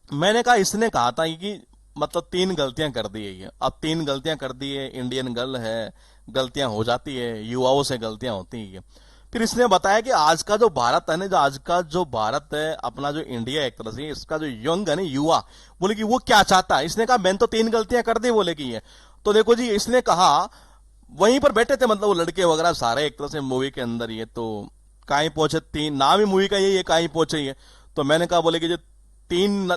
मैंने कहा इसने कहा था कि मतलब 3 गलतियां कर दी है ये। अब 3 गलतियां कर दी है, इंडियन गर्ल है, गलतियां हो जाती है, युवाओं से गलतियां होती है। फिर इसने बताया कि आज का जो भारत है ना, जो आज का जो भारत है अपना, जो इंडिया एक तरह से, इसका जो यंग है ना, युवा, बोले कि वो क्या चाहता है। इसने कहा मैंने तो 3 गलतियां कर दी, बोले कि ये। तो देखो जी, इसने कहा वहीं पर बैठे थे मतलब वो लड़के वगैरह सारे एक तरह से मूवी के अंदर, ये तो कहीं पहुंचे 3, नाम ही मूवी का यही है, कहीं पहुंचे ये। तो मैंने कहा बोले कि जो 3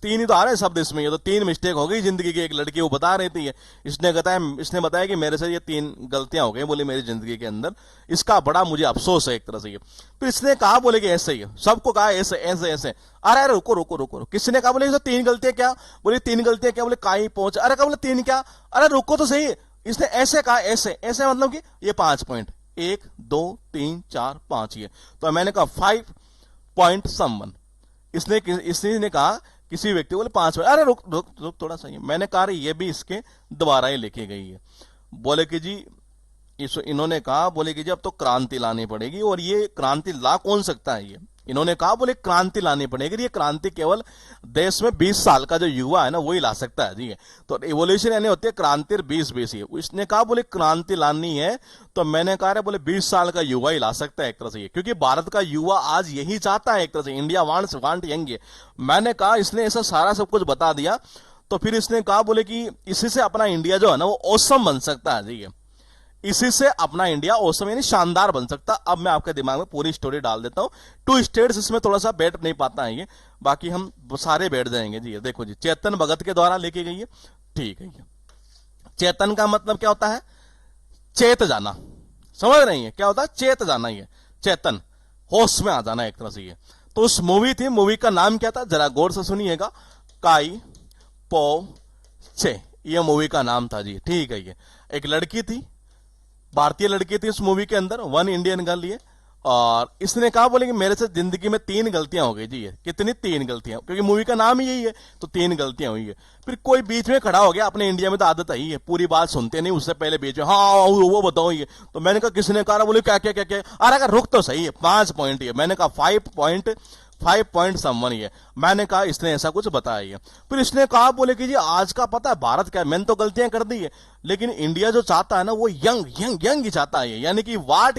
ही तो आ रहे हैं शब्द इसमें, ये तो 3 मिस्टेक हो गई जिंदगी की। एक लड़की वो बता रही थी, इसने बताया कि मेरे से ये 3 गलतियां हो गई, बोले मेरी जिंदगी के अंदर, इसका बड़ा मुझे अफसोस है एक तरह से ये। तो इसने कहा बोले कि ऐसे ही, सबको कहा ऐसे ऐसे ऐसे। अरे रुको रुको रुको, किसने कहा बोले 3 गलतियां क्या? बोले 3 गलतियां क्या? बोले काई पहुंच। अरे कहा बोले 3 क्या? अरे रुको तो सही, इसने ऐसे कहा, ऐसे ऐसे मतलब कि ये 5 पॉइंट, 1 2 3 4 5 ये। तो मैंने कहा 5 पॉइंट समवन। इसने ने कहा किसी व्यक्ति, बोले 5 पॉइंट। अरे रुक रुक रुक थोड़ा सा, मैंने कहा ये भी इसके द्वारा ही लिखी गई है। बोले कि जी इन्होंने कहा, बोले कि जी अब तो क्रांति लानी पड़ेगी, और ये क्रांति ला कौन सकता है? ये इन्होंने कहा बोले क्रांति लानी पड़ेगी, ये क्रांति केवल देश में 20 साल का जो युवा है ना वही ला सकता है जी। तो रिवोल्यूशन यानी होती है क्रांति 20-20 है। इसने कहा बोले क्रांति लानी है, तो मैंने कहा बोले 20 साल का युवा ही ला सकता है एक तरह से, क्योंकि भारत का युवा आज यही चाहता है एक तरह से, इंडिया वांट यंग। मैंने कहा इसने ऐसा सारा सब कुछ बता दिया। तो फिर इसने कहा बोले कि इसी से अपना इंडिया जो है ना वो ऑसम बन सकता है जी, इसी से अपना इंडिया औसम यानी शानदार बन सकता। अब मैं आपके दिमाग में पूरी स्टोरी डाल देता हूं। 2 स्टेट्स इसमें थोड़ा सा बैठ नहीं पाता है ये, बाकी हम सारे बैठ जाएंगे जी। देखो जी, चेतन भगत के द्वारा लिखी गई है, ठीक है। चेतन का मतलब क्या होता है? चेत जाना, समझ रही है क्या होता है? चेत जाना, ये चेतन, होश में आ जाना एक तरह से ये। तो उस मूवी थी, मूवी का नाम क्या था जरा गौर से सुनिएगा, काई पो चे, ये मूवी का नाम था जी, ठीक है। ये एक लड़की थी, भारतीय लड़की थी इस मूवी के अंदर, वन इंडियन गर्ल ये, और इसने कहा बोले कि मेरे से जिंदगी में 3 गलतियां हो गई जी। ये कितनी 3 गलतियां? क्योंकि मूवी का नाम ही यही है, तो 3 गलतियां हुई है। फिर कोई बीच में खड़ा हो गया, अपने इंडिया में तो आदत ही है, पूरी बात सुनते नहीं, उससे पहले बीच में हाँ वो बताओ ये। तो मैंने कहा किसने कहा? बोले क्या क्या क्या क्या। अरे रुक तो सही है, 5 पॉइंट ये। मैंने कहा 5 पॉइंट समवन ये। मैंने कहा इसने ऐसा कुछ बताया। फिर इसने कहा बोले कि जी आज का पता है भारत क्या, मैंने तो गलतियां कर दी है, लेकिन इंडिया जो चाहता है ना वो यंग यंग यंग ही चाहता है, यानी कि वाट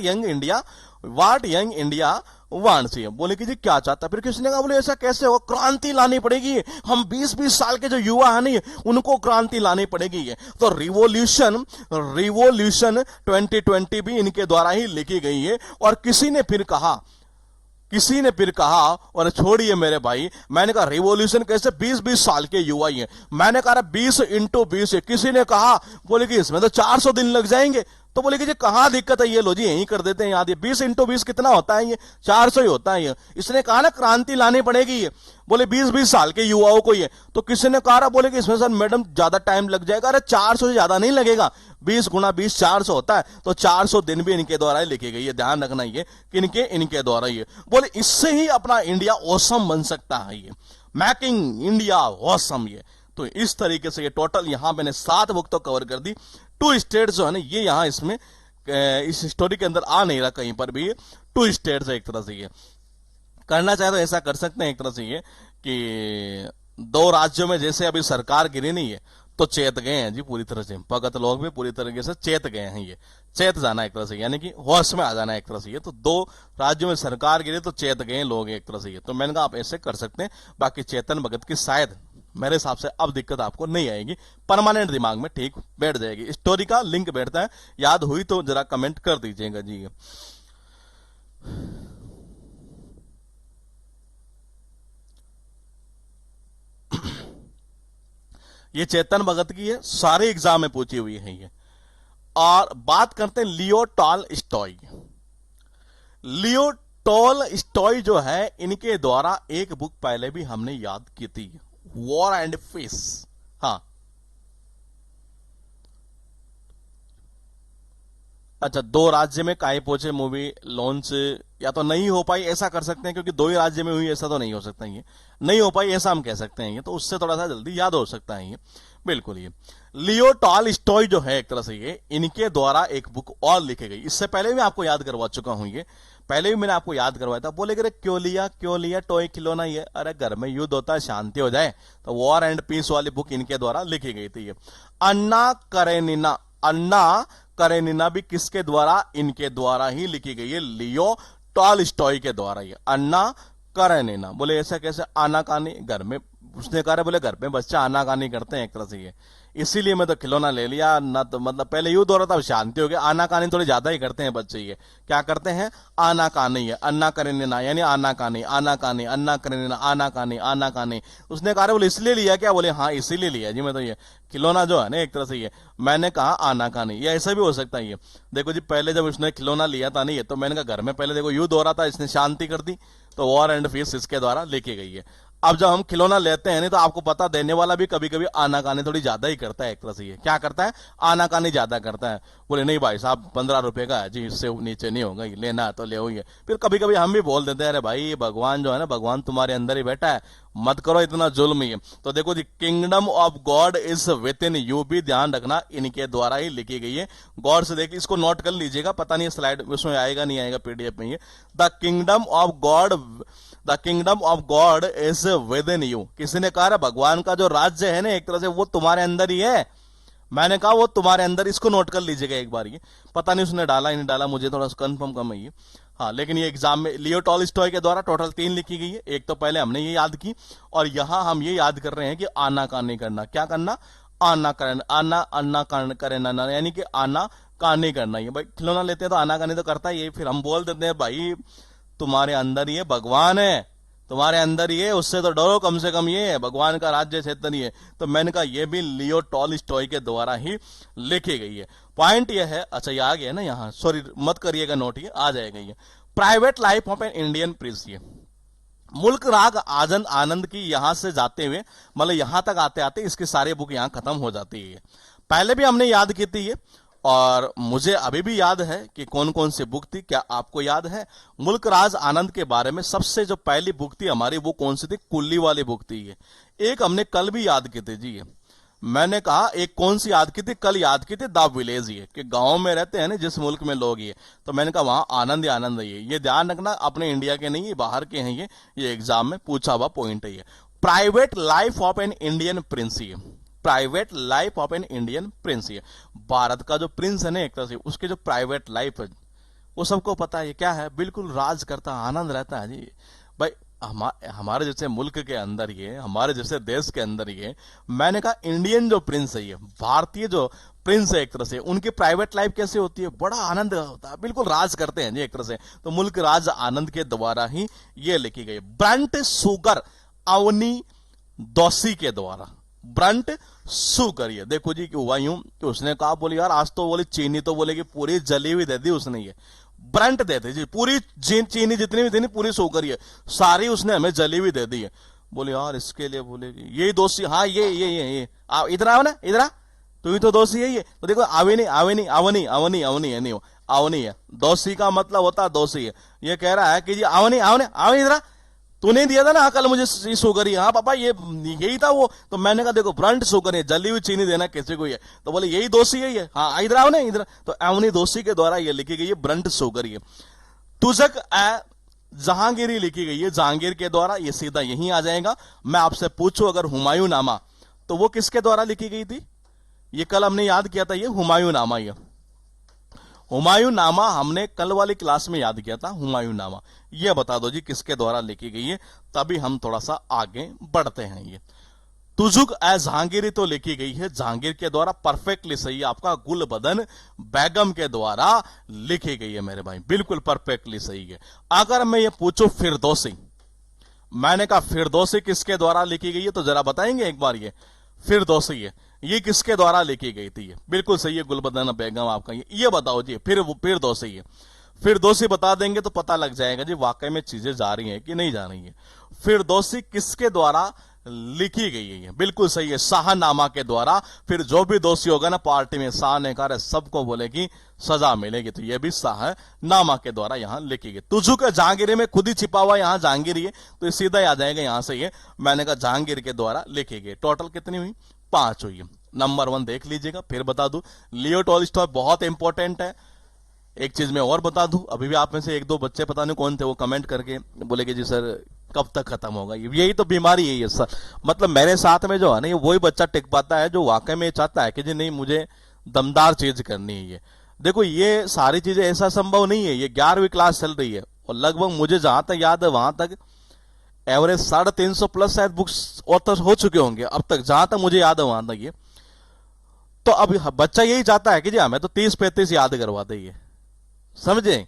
यंग इंडिया वाण से। बोले कि जी क्या चाहता है? फिर किसने कहा बोले ऐसा कैसे होगा, क्रांति लानी पड़ेगी, हम 20-20 साल के जो युवा है नहीं उनको क्रांति लानी पड़ेगी। तो रिवॉल्यूशन 2020 भी इनके द्वारा ही लिखी गई है। और किसी ने फिर कहा और छोड़िए मेरे भाई, मैंने कहा रिवॉल्यूशन कैसे, 20-20 साल के युवा ही है। मैंने कहा 20 × 20 है। किसी ने कहा बोले कि इसमें तो 400 दिन लग जाएंगे। तो बोले कि जी कहां दिक्कत है, ये लो जी यही कर देते हैं याद। ये 20 × 20 कितना होता है? ये 400 ही होता है ये। इसने कहा ना क्रांति लानी पड़ेगी ये, बोले 20-20 साल के युवाओं को ये। तो किसी ने कहा बोले कि इसमें सर मैडम ज्यादा टाइम लग जाएगा। अरे 400 से ज्यादा नहीं लगेगा, 20 × 20 400 होता है। तो 400 दिन भी इनके द्वारा ही लिखी गई है, ध्यान रखना ये कि इनके द्वारा ही। बोले इससे ही अपना इंडिया ऑसम बन सकता है ये, मेकिंग इंडिया ऑसम ये। तो इस तरीके से ये टोटल यहां मैंने 7 बुक तो कवर कर दी। 2 स्टेट्स जो है ना ये यहां इसमें इस स्टोरी के अंदर आ नहीं रहा कहीं पर भी। 2 स्टेट्स है एक तरह से ये। करना चाहे तो ऐसा कर सकते हैं एक तरह से ये कि 2 राज्यों में जैसे अभी सरकार गिरी नहीं है, तो चेत गए हैं जी पूरी तरह से, भगत लोग भी पूरी तरीके से चेत गए हैं। ये चेत जाना एक तरह से, यानी कि होश में आ जाना एक तरह से। ये तो 2 राज्यों में सरकार गिरी तो चेत गए लोग एक तरह से। ये तो मैंने कहा आप ऐसे कर सकते हैं। बाकी चेतन भगत की शायद मेरे हिसाब से अब दिक्कत आपको नहीं आएगी, परमानेंट दिमाग में ठीक बैठ जाएगी। स्टोरी का लिंक बैठता है, याद हुई तो जरा कमेंट कर दीजिएगा जी। ये चेतन भगत की है, सारे एग्जाम में पूछी हुई है ये। और बात करते हैं लियो टॉलस्टॉय। लियो टॉलस्टॉय जो है, इनके द्वारा एक बुक पहले भी हमने याद की थी, वॉर एंड पीस। हाँ अच्छा, 2 राज्य में काहे पहुंचे मूवी लॉन्च या तो नहीं हो पाई, ऐसा कर सकते हैं, क्योंकि 2 ही राज्य में हुई, ऐसा तो नहीं हो सकता। ये नहीं हो पाई ऐसा हम कह सकते हैं। ये तो उससे थोड़ा सा जल्दी याद हो सकता है ये, बिल्कुल। ये लियो टॉलस्टॉय जो है एक तरह से, ये इनके द्वारा एक बुक और लिखी गई। इससे पहले भी आपको याद करवा चुका हूं, ये पहले भी मैंने आपको याद करवाया था। बोले कि क्यों लिया टॉय खिलौना ये, अरे घर में युद्ध होता है शांति हो जाए, तो वॉर एंड पीस वाली बुक इनके द्वारा लिखी गई थी। ये अन्ना करेनिना भी किसके द्वारा, इनके द्वारा ही लिखी गई है, लियो टॉलस्टॉय के द्वारा। ये अन्ना करेनिना। बोले ऐसा कैसे, आनाकानी घर में, उसने कहा बोले घर में बच्चा आनाकानी करते हैं एक तरह से, ये इसीलिए मैं तो खिलौना ले लिया ना। तो मतलब पहले युद्ध हो रहा था, शांति हो गया, आनाकानी थोड़ी ज्यादा ही करते हैं बच्चे। ये क्या करते हैं, आनाकानी है, अन्ना करेनिना यानी आनाकानी, आनाकानी, अन्ना करेनिना, आनाकानी, आनाकानी। उसने कहा बोले इसलिए लिया क्या, बोले हाँ इसीलिए लिया जी मैं तो। ये खिलौना जो है ना एक तरह से, ये मैंने कहा आनाकानी, ये ऐसा भी हो सकता है। ये देखो जी, पहले जब उसने खिलौना लिया था नहीं, ये तो मैंने कहा घर में पहले देखो युद्ध हो रहा था, इसने शांति कर दी, तो वॉर एंड पीस इसके द्वारा लिखी गई है। अब जब हम खिलौना लेते हैं नहीं, तो आपको पता, देने वाला भी कभी कभी आनाकानी थोड़ी ज्यादा ही करता है एक तरह से। ये क्या करता है, आनाकानी ज्यादा करता है। बोले नहीं भाई साहब 15 रुपए का है जी, इससे नीचे नहीं होगा, ये लेना है तो ले ही है। फिर कभी कभी हम भी बोल देते हैं अरे भाई ये भगवान जो है ना, भगवान तुम्हारे अंदर ही बैठा है, मत करो इतना जुल्म। ही तो देखो जी, kingdom of God is within you भी ध्यान रखना, इनके द्वारा ही लिखी गई है। गॉड से देखिए, इसको नोट कर लीजिएगा, पता नहीं स्लाइड उसमें आएगा नहीं आएगा पीडीएफ में। ये the kingdom of God is within you. किसी ने कहा भगवान का जो राज्य है ना एक तरह से, वो तुम्हारे अंदर ही है। मैंने कहा वो तुम्हारे अंदर, इसको नोट कर लीजिएगा एक बार। ये पता नहीं उसने डाला ही नहीं डाला, मुझे थोड़ा कंफर्म कम है ये। हाँ, लेकिन ये एग्जाम में लियो टॉलस्टॉय के द्वारा टोटल 3 लिखी गई है। एक तो पहले हमने ये याद की, और यहां हम ये याद कर रहे हैं कि आनाकानी करना। क्या करना, अन्ना करना, यानी कि आना कानी करना। ये भाई खिलौना लेते हैं तो आनाकानी तो करता है ये, फिर हम बोल देते हैं भाई तुम्हारे अंदर ये भगवान है, तुम्हारे अंदर ये, उससे तो डरो कम से कम, ये भगवान का राज्य क्षेत्र है। तो मैंने कहा ये भी लियो टॉलस्टॉय के द्वारा ही लिखी गई है। पॉइंट ये है, अच्छा ये आ गया ना यहाँ, सॉरी मत करिएगा नोट, ये आ जाएगा। ये private life of an Indian prince, ये मुल्क राग आजन आनंद की यहां से जाते हुए, मतलब यहां तक आते आते इसकी सारी बुक यहां खत्म हो जाती है। पहले भी हमने याद की थी ये, और मुझे अभी भी याद है कि कौन कौन सी बुक थी। क्या आपको याद है मुल्क राज आनंद के बारे में सबसे जो पहली बुक थी हमारी, वो कौन सी थी, कुल्ली वाली बुक थी। ये एक हमने कल भी याद की थी जी। मैंने कहा एक कौन सी याद की थी, कल याद की थी, द विलेज। ये कि गांव में रहते हैं ना जिस मुल्क में लोग, ये तो मैंने कहा वहां आनंद ही आनंद है। ये ध्यान रखना, अपने इंडिया के नहीं, ये बाहर के हैं। ये एग्जाम में पूछा हुआ पॉइंट है। ये private life of an Indian prince, ये private life of an Indian prince, ये भारत का जो प्रिंस है ना एक तरह से, उसके जो प्राइवेट लाइफ है वो सबको पता है। ये क्या है, बिल्कुल राज करता, आनंद रहता है जी भाई। हमारे जैसे मुल्क के अंदर, ये हमारे जैसे देश के अंदर, ये मैंने कहा इंडियन जो प्रिंस है, ये भारतीय जो प्रिंस है एक तरह से, उनकी प्राइवेट लाइफ कैसे होती है, बड़ा आनंद होता है, बिल्कुल राज करते हैं जी एक तरह से। तो मुल्क राज आनंद के द्वारा ही ये लिखी गई। ब्रंट सुगर अवनी दोषी के द्वारा, ब्रंट सुगर। ये देखो जी कि हुआ यूं कि उसने कहा बोली यार आज तो बोली चीनी तो बोले कि पूरी जली हुई दे दी उसने। ये ब्रंट दे दी जी, पूरी चीनी जितनी भी थी पूरी सुगर, ये सारी उसने हमें जली हुई दे दी है। बोले यार इसके लिए बोले यही दोषी, हाँ ये इधर आओ ना, इधर आ, तू ही तो दोषी है। ये तो देखो अवनी है, दोषी का मतलब होता है दोषी है। ये कह रहा है कि जी अवनी इधर, तूने दिया था ना कल मुझे शुगर ही, हाँ पापा ये यही था वो। तो मैंने कहा देखो ब्रंट शुगर है, जली हुई चीनी देना किसी को, ये तो बोले यही दोषी है ये, हाँ इधर आओ ना इधर। तो अवनी दोषी के द्वारा ये लिखी गई है ब्रंट शुगर। ये तुजक जहांगीरी लिखी गई है जहांगीर के द्वारा, ये सीधा यहीं आ जाएगा। मैं आपसे पूछूं अगर हुमायूं नामा तो वो किसके द्वारा लिखी गई थी? ये कल हमने याद किया था, ये हुमायूं नामा। ये हुमायूं नामा हमने कल वाली क्लास में याद किया था। हुमायूं नामा ये बता दो जी किसके द्वारा लिखी गई है, तभी हम थोड़ा सा आगे बढ़ते हैं। ये तुजुक ए जहांगीरी तो लिखी गई है जहांगीर के द्वारा, परफेक्टली सही है आपका। गुलबदन बेगम के द्वारा लिखी गई है मेरे भाई, बिल्कुल परफेक्टली सही है। अगर मैं ये पूछूं फिरदौसी, मैंने कहा फिरदौसी किसके द्वारा लिखी गई है, तो जरा बताएंगे एक बार। ये फिरदौसी है, ये किसके द्वारा लिखी गई थी? ये बिल्कुल सही है, गुलबदन बेगम आपका। ये बताओ जी, फिरदौसी है। फिरदौसी बता देंगे तो पता लग जाएगा जी वाकई में चीजें जा रही हैं कि नहीं जा रही है। फिरदौसी किसके द्वारा लिखी गई है? बिल्कुल सही है, शाहनामा के द्वारा। फिर जो भी दोषी होगा ना पार्टी में, शाह ने कहा सबको बोलेगी सजा मिलेगी, तो ये भी शाहनामा के द्वारा यहां लिखी गई। तुजुक जहांगीरी में खुद ही छिपा हुआ यहां जहांगीरी है, तो ये सीधा आ जाएगा यहां से। ये मैंने कहा जहांगीर के द्वारा लिखी गई। टोटल कितनी हुई? 5 हुई। नंबर 1 देख लीजिएगा, फिर बता दूं लियो टॉलस्टॉय बहुत इंपॉर्टेंट है। एक चीज मैं और बता दूं, अभी भी आप में से 1-2 बच्चे पता नहीं कौन थे, वो कमेंट करके बोले कि जी सर कब तक खत्म होगा। यही तो बीमारी है ये सर, मतलब मेरे साथ में जो है ना, ये वही बच्चा टिक पाता है जो वाकई में चाहता है कि जी नहीं मुझे दमदार चीज करनी है। ये देखो, ये सारी चीजें ऐसा संभव नहीं है। ये 11वीं क्लास चल रही है और लगभग मुझे जहां तक याद है वहां तक एवरेज 350 प्लस शायद बुक्स ऑथर हो चुके होंगे अब तक, जहां तक मुझे याद है वहां तक। ये तो अब बच्चा यही चाहता है कि जी हमें तो 30-35 याद करवा दे। ये समझे,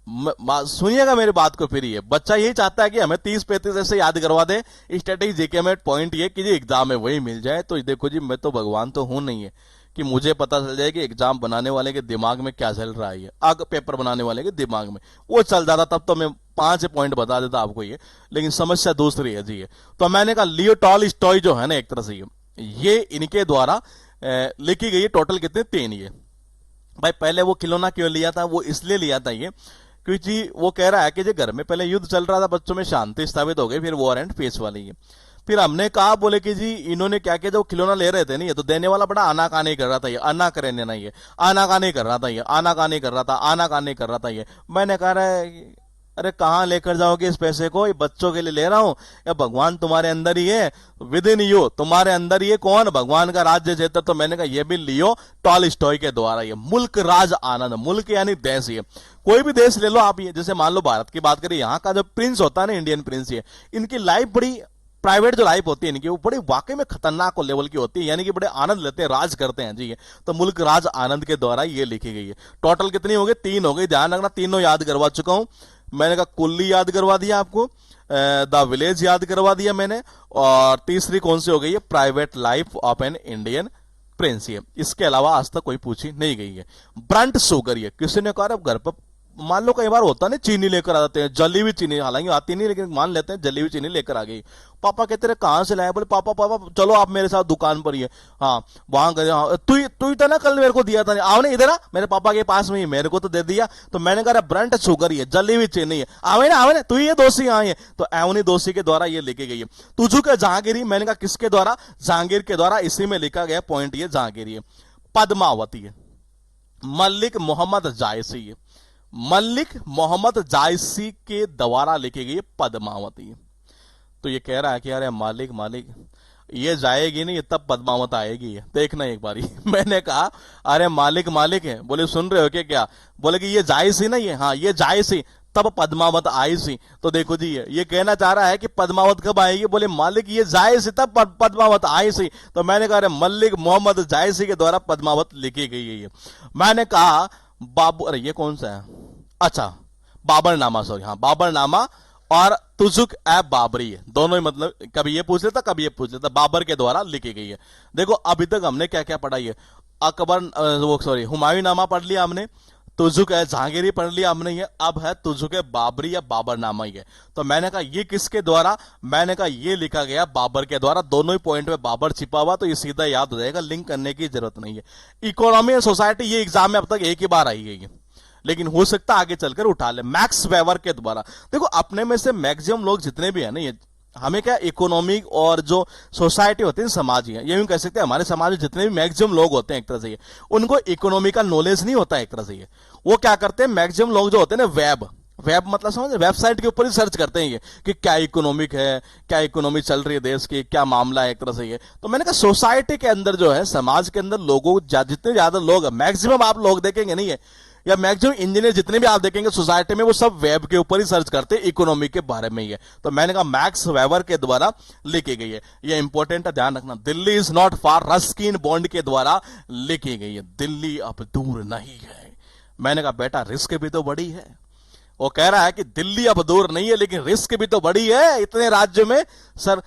सुनिएगा मेरी बात को। फिर ये बच्चा यही चाहता है कि हमें 30-35 ऐसे याद करवा दे। स्ट्रेटेजी जीके में पॉइंट ये कि जी एग्जाम में वही मिल जाए। तो देखो जी, मैं तो भगवान तो हूं नहीं है कि मुझे पता चल जाए कि एग्जाम बनाने वाले के दिमाग में क्या चल रहा है। आग पेपर बनाने वाले के दिमाग में वो चल जाता तब तो मैं 5 पॉइंट बता देता आपको। ये लेकिन समस्या दूसरी है जी। ये तो मैंने कहा लियो टॉलस्टॉय जो है ना, एक तरह से ये इनके द्वारा लिखी गई। टोटल कितने? 3। ये भाई पहले वो खिलौना क्यों लिया था? वो इसलिए लिया था ये क्योंकि वो कह रहा है कि जो घर में पहले युद्ध चल रहा था, बच्चों में शांति स्थापित हो गई, फिर वॉर एंड पीस वाली है। फिर हमने कहा बोले कि जी इन्होंने क्या किया, जो खिलौना ले रहे थे नहीं, ये तो देने वाला बड़ा आनाकानी कर रहा था। ये आना करे नहीं, ये आनाकानी कर रहा था, ये आनाकानी कर रहा था, आनाकानी कर रहा था। ये मैंने कहा अरे कहां लेकर जाओगे इस पैसे को? ये बच्चों के लिए ले रहा हूं, या भगवान तुम्हारे अंदर ही है, विद इन यू, तुम्हारे अंदर ही है। कौन? भगवान का राज्य क्षेत्र। तो मैंने कहा ये भी लियो टॉलस्टॉय के द्वारा। ये मुल्क राज आनंद, मुल्क यानी देश। ये कोई भी देश ले लो आप, ये जैसे मान लो भारत की बात करें, यहाँ का जो प्रिंस होता है ना, इंडियन प्रिंस, ये इनकी लाइफ बड़ी प्राइवेट जो लाइफ होती है इनकी, वो बड़ी वाकई में खतरनाक लेवल की होती है, यानी कि बड़े आनंद लेते हैं, राज करते हैं जी। तो मुल्क राज आनंद के द्वारा ये लिखी गई है। टोटल कितनी हो गई? 3 हो गई। ध्यान रखना, तीनों याद करवा चुका हूं। मैंने कहा कुल्ली याद करवा दिया आपको, द विलेज याद करवा दिया मैंने, और तीसरी कौन सी हो गई है? Private life of an Indian Prince. इसके अलावा आज तक कोई पूछी नहीं गई है। ब्रंट शुगर, ये किसी ने कहा घर पर मान लो कई बार होता है चीनी लेकर आ जाते हैं, जली हुई चीनी, हालांकि आती नहीं लेकिन मान लेते हैं जली हुई चीनी लेकर आ गई। पापा कहते रहे कहां से लाए? बोले पापा पापा चलो आप मेरे साथ दुकान पर ही है। हाँ वहां गए। हाँ तू ही था ना कल मेरे को दिया था, आओ ना इधर आ, मेरे पापा के पास में ही, मेरे को तो दे दिया। तो मैंने कहा ब्रंट शुगर ही है, जली हुई चीनी है, आवे ना तू ही दोषी यहाँ है। तो एवनी दोषी के द्वारा ये लिखी गई है। तुजुक जहांगीरी, मैंने कहा किसके द्वारा? जहांगीर के द्वारा। इसी में लिखा गया पॉइंट ये जहांगीरी है। पद्मावती है, मलिक मोहम्मद जायसी है, मलिक मोहम्मद जायसी के द्वारा लिखी गई पद्मावती। तो ये कह रहा है कि अरे मालिक ये जाएगी नहीं तब पद्मावत आएगी, देखना एक बारी। मैंने कहा अरे मालिक है। बोले सुन रहे हो क्या? बोले कि ये जायसी ना, ये हाँ ये जायसी, तब पद्मावत आई सी। तो देखो जी ये कहना चाह रहा है कि पद्मावत कब आएगी? बोले मालिक ये जायसी तब पद्मावत आई सी। तो मैंने कहा अरे मलिक मोहम्मद जायसी के द्वारा पद्मावत लिखी गई है। मैंने कहा बाबू, अरे ये कौन सा है? अच्छा बाबरनामा, सॉरी हाँ बाबरनामा और तुजुक ए बाबरी है, दोनों ही मतलब कभी ये पूछ लेता कभी ये पूछ लेता। बाबर के द्वारा लिखी गई है। देखो अभी तक हमने क्या क्या पढ़ा है? हुमायूं नामा पढ़ लिया हमने, तुजुक ए जहांगीरी पढ़ लिया हमने, ये अब है तुजुक ए बाबरी या बाबरनामा ही है। तो मैंने कहा ये किसके द्वारा? मैंने कहा ये लिखा गया बाबर के द्वारा। दोनों ही पॉइंट में बाबर छिपा हुआ, तो ये सीधा याद हो जाएगा, लिंक करने की जरूरत नहीं है। इकोनॉमी एंड सोसाइटी ये एग्जाम में अब तक एक ही बार आई गई है, लेकिन हो सकता आगे चलकर उठा ले, मैक्स वेबर के द्वारा। देखो अपने में से मैक्सिमम लोग जितने भी है ना, ये हमें क्या इकोनॉमिक और जो सोसाइटी होती है समाज ही है, ये भी कह सकते हैं हमारे समाज में जितने भी मैक्सिमम लोग होते हैं एक तरह से उनको इकोनॉमी का नॉलेज नहीं होता है एक तरह से। वो क्या करते हैं मैक्सिमम लोग जो होते हैं ना, वेब मतलब समझ, वेबसाइट के ऊपर ही सर्च करते हैं ये कि क्या इकोनॉमिक है, क्या इकोनॉमी चल रही है देश की, क्या मामला है, एक तरह से ये। तो मैंने कहा सोसाइटी के अंदर जो है, समाज के अंदर लोगों, जितने ज्यादा लोग, मैक्सिमम आप लोग देखेंगे नहीं है, या मैक्सिमम इंजीनियर जितने भी आप देखेंगे सोसाइटी में, वो सब वेब के ऊपर ही सर्च करते हैं इकोनॉमी के बारे में ही है। तो मैंने कहा मैक्स वेबर के द्वारा लिखी गई है, ये इंपॉर्टेंट है, ध्यान रखना। Delhi is not far, Ruskin bond के द्वारा लिखी गई है। दिल्ली अब दूर नहीं है। मैंने कहा बेटा रिस्क भी तो बड़ी है। वो कह रहा है कि दिल्ली अब दूर नहीं है, लेकिन रिस्क भी तो बड़ी है, इतने राज्य में सर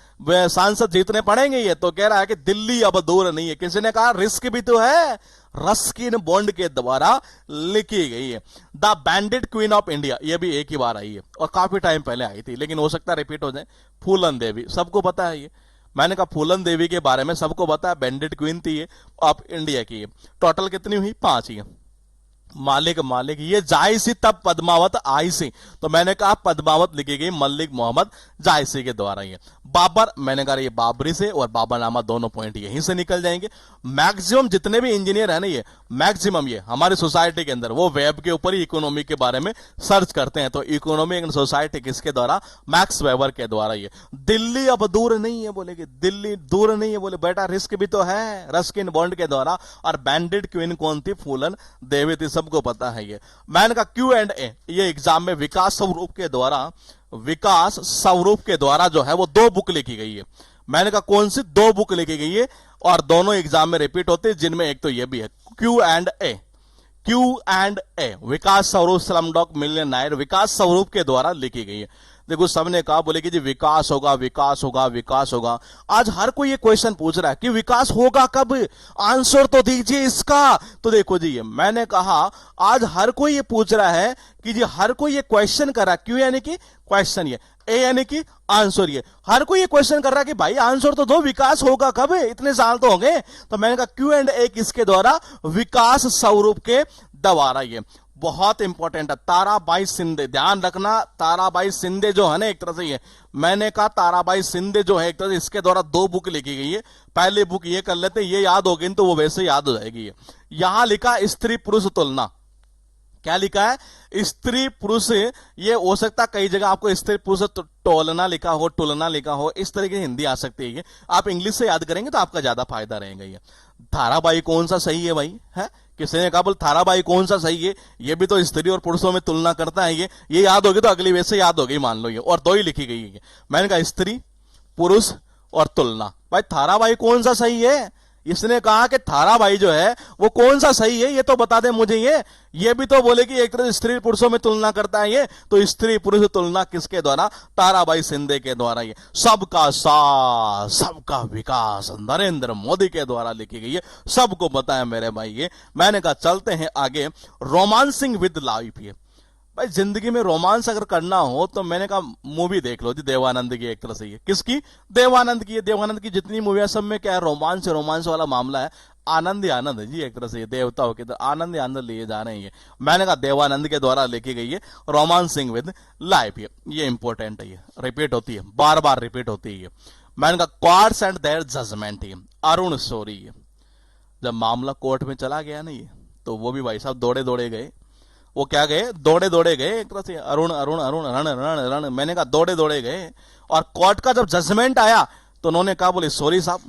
सांसद जीतने पड़ेंगे ये। तो कह रहा है कि दिल्ली अब दूर नहीं है। किसी ने कहा रिस्क भी तो है, रस्किन बॉन्ड के द्वारा लिखी गई है। द बैंडेड क्वीन ऑफ इंडिया, ये भी एक ही बार आई है और काफी टाइम पहले आई थी, लेकिन हो सकता है रिपीट हो जाए। फूलन देवी, सबको पता है ये। मैंने कहा फूलन देवी के बारे में सबको पता है, बैंडेड क्वीन थी ये ऑफ इंडिया की। टोटल कितनी हुई? 5 ही। मालिक मालिक ये जायसी तब पद्मावत आई सी। तो मैंने कहा पद्मावत लिखी गई मलिक मोहम्मद जायसी के द्वारा। ये बाबर, मैंने कहा ये बाबरी से और बाबरनामा दोनों पॉइंट यहीं से निकल जाएंगे। मैक्सिमम जितने भी इंजीनियर है ना, ये मैक्सिमम ये हमारी सोसाइटी के अंदर वो वेब के ऊपर ही इकोनॉमी के बारे में सर्च करते हैं। तो इकोनॉमी एंड सोसाइटी किसके द्वारा? मैक्स वेबर के द्वारा। ये दिल्ली अब दूर नहीं है, बोले कि दिल्ली दूर नहीं है, बोले बेटा रिस्क भी तो है, रस्किन बॉन्ड के द्वारा। और बैंडेड क्वीन कौन थी? फूलन देवी थी, सबको पता है ये। मैंने कहा Q&A, ये एग्जाम में विकास स्वरूप के द्वारा जो है वो 2 बुक लिखी गई है। मैंने कहा कौन सी 2 बुक लिखी गई है, और दोनों एग्जाम में रिपीट होते हैं, जिनमें एक तो ये भी है Q&A, विकास स्वरूप स्लमडॉग मिलियनेयर, विकास स्वरूप के द्वारा लिखी गई है। देखो सबने कहा, बोले कि जी विकास होगा विकास होगा विकास होगा। आज हर कोई ये क्वेश्चन पूछ रहा है कि विकास होगा कब, आंसर तो दीजिए इसका। तो देखो जी, ये मैंने कहा आज हर कोई ये पूछ रहा है कि जी, हर कोई ये क्वेश्चन कर रहा है। क्यों यानी कि क्वेश्चन, ये ए यानी कि आंसर, ये हर कोई ये क्वेश्चन कर रहा है कि भाई आंसर तो दो, विकास होगा कब, इतने साल तो हो गए। तो मैंने कहा Q&A किसके द्वारा? विकास स्वरूप के द्वारा। ये बहुत इंपॉर्टेंट है। ताराबाई शिंदे, ध्यान रखना, ताराबाई शिंदे जो है ना, एक तरह से ये मैंने कहा ताराबाई शिंदे जो है एक तरह से इसके द्वारा 2 बुक लिखी गई है। पहले बुक ये कर लेते, ये याद हो गई तो वो वैसे याद हो जाएगी। यहां लिखा स्त्री पुरुष तुलना, क्या लिखा है? स्त्री पुरुष। ये हो सकता कई जगह आपको स्त्री पुरुष टोलना लिखा हो, तुलना लिखा हो, इस तरह की हिंदी आ सकती है। आप इंग्लिश से याद करेंगे तो आपका ज्यादा फायदा रहेगा। ये ताराबाई कौन सा सही है भाई? है किसी ने कहा बोल ताराबाई कौन सा सही है? ये भी तो स्त्री और पुरुषों में तुलना करता है। ये याद होगी तो अगली वैसे याद हो गई, मान लो ये। और 2 ही लिखी गई है। मैंने कहा स्त्री पुरुष और तुलना। भाई ताराबाई कौन सा सही है? इसने कहा कि ताराबाई जो है वो कौन सा सही है, ये तो बता दे मुझे। ये भी तो बोले कि एक तरह से स्त्री पुरुषों में तुलना करता है। ये तो स्त्री पुरुष तुलना किसके द्वारा? ताराबाई शिंदे के द्वारा। ये सबका साथ सबका विकास नरेंद्र मोदी के द्वारा लिखी गई है, सबको पता है मेरे भाई। ये मैंने कहा चलते हैं आगे, रोमांसिंग विद लाइफ। ये भाई जिंदगी में रोमांस अगर करना हो तो मैंने कहा मूवी देख लो जी, देवानंद की। एक तरह से ये किसकी? देवानंद की। देवानंद की जितनी मूवियां सब में क्या है? रोमांस, रोमांस वाला मामला है। आनंद ही आनंद है जी, एक तरह से देवताओं के आनंद ही आनंद लिए जा रहे हैं। मैंने कहा देवानंद के द्वारा लिखी गई है रोमांसिंग विद लाइफ। ये इंपॉर्टेंट है, ये रिपीट होती है, बार बार रिपीट होती है। मैंने कहा courts and their judgment. Arun Shourie, जब मामला कोर्ट में चला गया ना ये, तो वो भी भाई साहब दौड़े दौड़े गए। वो क्या गए? दौड़े दौड़े गए, एक तरह से अरुण अरुण अरुण रण रण रण। मैंने कहा दौड़े दौड़े गए। और कोर्ट का जब जजमेंट आया तो उन्होंने कहा बोले सॉरी साहब,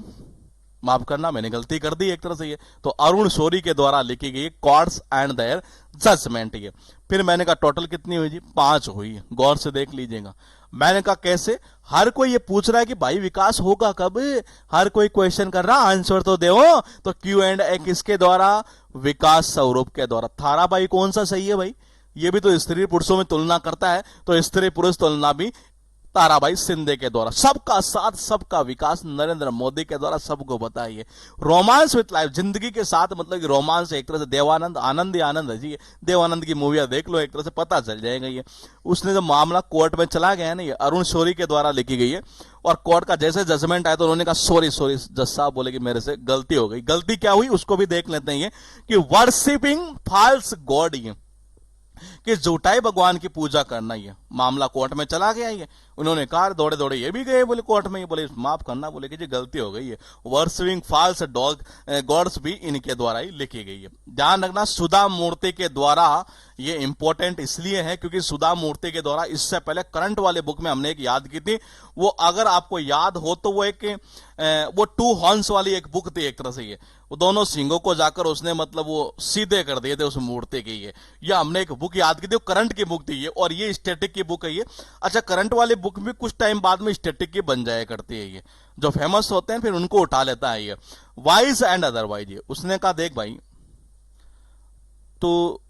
माफ करना, मैंने गलती कर दी, एक तरह से ये। तो अरुण शौरी के द्वारा लिखी गई कोर्ट्स एंड देयर जजमेंट। ये फिर मैंने कहा टोटल कितनी हुई जी? 5 हुई, गौर से देख लीजिएगा। मैंने कहा कैसे? हर कोई ये पूछ रहा है कि भाई विकास होगा कब, हर कोई क्वेश्चन कर रहा, आंसर तो दो। तो Q&A किसके द्वारा? विकास स्वरूप के द्वारा। ताराबाई कौन सा सही है भाई? ये भी तो स्त्री पुरुषों में तुलना करता है, तो स्त्री पुरुष तुलना भी ताराबाई शिंदे के द्वारा। सबका साथ सबका विकास नरेंद्र मोदी के द्वारा, सबको बताइए। रोमांस विथ लाइफ, जिंदगी के साथ मतलब कि रोमांस, एक तरह से देवानंद, आनंद ही आनंद है जी। देवानंद की मूवियां देख लो, एक तरह से पता चल जाएगा। ये उसने जब मामला कोर्ट में चला गया ना, ये अरुण शौरी के द्वारा लिखी गई है। और कोर्ट का जैसे जजमेंट आया तो उन्होंने कहा सॉरी सॉरी, जज साहब बोले कि मेरे से गलती हो गई। गलती क्या हुई उसको भी देख लेते हैं। ये कि वर्शिपिंग फॉल्स गॉड, ये कि झूठाई भगवान की पूजा करना ही है। मामला कोर्ट में चला गया ये, उन्होंने कहा दौड़े दौड़े ये भी गए बोले कोर्ट में, ये बोले माफ करना, बोले कि जी गलती हो गई है, वर्शिपिंग फॉल्स गॉड्स भी इनके द्वारा ही लिखी गई है। ध्यान रखना सुधा मूर्ति के द्वारा, ये इंपॉर्टेंट इसलिए है क्योंकि सुधा मूर्ति के द्वारा इससे पहले करंट वाले बुक में हमने एक याद की थी, वो अगर आपको याद हो तो वो एक वो 2 हॉर्न्स वाली एक बुक थी एक तरह से, ये वो दोनों सिंगों को जाकर उसने मतलब वो सीधे कर दिए थे उस मूर्ति के। ये हमने एक बुक याद की थी, वो करंट की बुक थी ये, और ये स्टैटिक की बुक है ये। अच्छा, करंट वाली बुक भी कुछ टाइम बाद में स्टैटिक की बन जाया करती है, ये जो फेमस होते हैं फिर उनको उठा लेता है ये। वाइज एंड अदरवाइज, ये उसने कहा देख भाई तो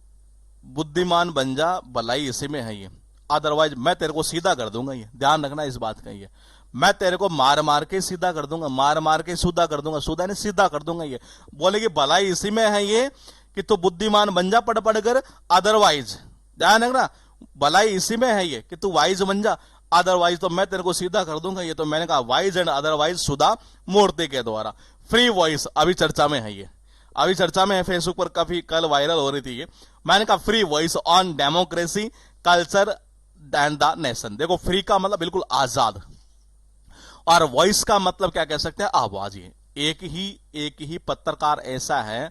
बुद्धिमान बन जा, भलाई इसी में है ये, अदरवाइज मैं तेरे को सीधा कर दूंगा, ये ध्यान रखना इस बात का। ये मैं तेरे को मार मार के सीधा कर दूंगा, मार मार के सीधा कर दूंगा, सीधा नहीं सीधा कर दूंगा। ये बोले कि भलाई इसी में है ये कि तू बुद्धिमान बन जा पढ़ पढ़ कर, अदरवाइज ध्यान रखना भलाई इसी में है ये कि तू वाइज बन जा, अदरवाइज तो मैं तेरे को सीधा कर दूंगा। ये तो मैंने कहा वाइज एंड अदरवाइज सुधा मूर्ति के द्वारा। फ्री वॉइस अभी चर्चा में है, ये अभी चर्चा में है, फेसबुक पर काफी कल वायरल हो रही थी ये। मैंने कहा free voice on democracy culture and the nation. देखो फ्री का मतलब बिल्कुल आजाद, और वॉइस का मतलब क्या कह सकते हैं, आवाज। ये एक ही पत्रकार ऐसा है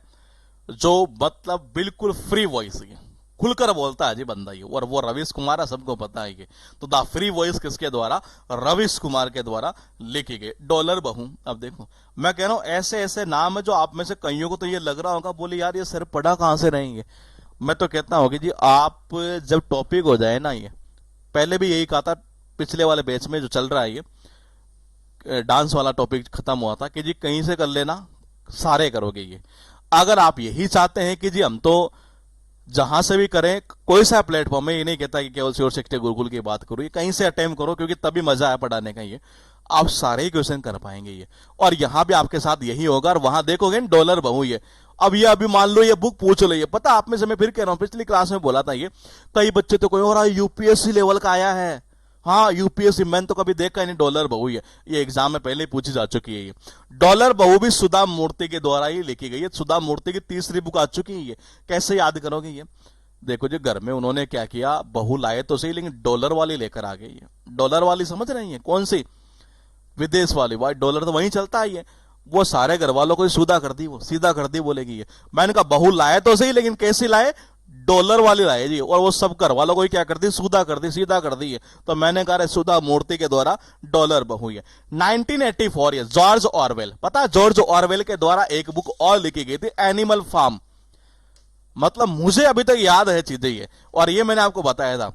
जो मतलब बिल्कुल फ्री वॉइस है, खुलकर बोलता है जी बंदा ये, और वो रवीश कुमार है, सबको पता है ये। तो द फ्री वॉइस किसके द्वारा, रवीश कुमार के द्वारा लिखी गई। डॉलर बहू, अब देखो मैं कह रहा हूं ऐसे ऐसे नाम है जो आप में से कईयों को तो ये लग रहा होगा बोले यार ये सर पढ़ा कहां से रहेंगे। मैं तो कहता हूं कि जी आप जब टॉपिक हो जाए ना, ये पहले भी यही कहा था, पिछले वाले बैच में जो चल रहा है ये डांस वाला टॉपिक खत्म हुआ था कि जी कहीं से कर लेना सारे करोगे। ये अगर आप यही चाहते हैं कि जी हम तो जहां से भी करें, कोई सा प्लेटफॉर्म है, ये नहीं कहता कि केवल श्योर शिक्षा गुरुकुल की बात करो, ये कहीं से अटेम्प्ट करो क्योंकि तभी मजा है पढ़ाने का। ये आप सारे ही क्वेश्चन कर पाएंगे ये, और यहां भी आपके साथ यही होगा, और वहां देखोगे डॉलर बहू। ये अब ये अभी मान लो ये बुक पूछ लो, ये पता आप में से मैं फिर कह रहा हूं, पिछली क्लास में बोला था ये, कई बच्चे तो कोई और यूपीएससी लेवल का आया है। हाँ यूपीएससी मैंने तो कभी देखा ही नहीं, डॉलर बहू ये एग्जाम में पहले ही पूछी जा चुकी है। ये डॉलर बहू भी सुधा मूर्ति के द्वारा ही लिखी गई है, सुधा मूर्ति की तीसरी बुक आ चुकी है। ये कैसे याद करोगे, ये देखो जी घर में उन्होंने क्या किया, बहू लाए तो सही लेकिन डॉलर वाली लेकर आ गई है। डॉलर वाली समझ रही है कौन सी, विदेश वाली, भाई डॉलर तो वहीं चलता है। ये वो सारे घर वालों को सीधा कर दी, वो सीधा कर दी बोलेगी। ये मैंने कहा बहू लाए तो सही लेकिन कैसी लाए, डॉलर वाली लाए जी, और वो सब घर वालों को क्या कर दी, सुधा कर दी, सीधा कर दी है। तो मैंने कहा सुधा मूर्ति के द्वारा डॉलर बहू है। 1984 ये जॉर्ज ऑरवेल, पता है जॉर्ज ऑरवेल के द्वारा एक बुक और लिखी गई थी, एनिमल फार्म। मतलब मुझे अभी तक याद है चीजें ये, और ये मैंने आपको बताया था,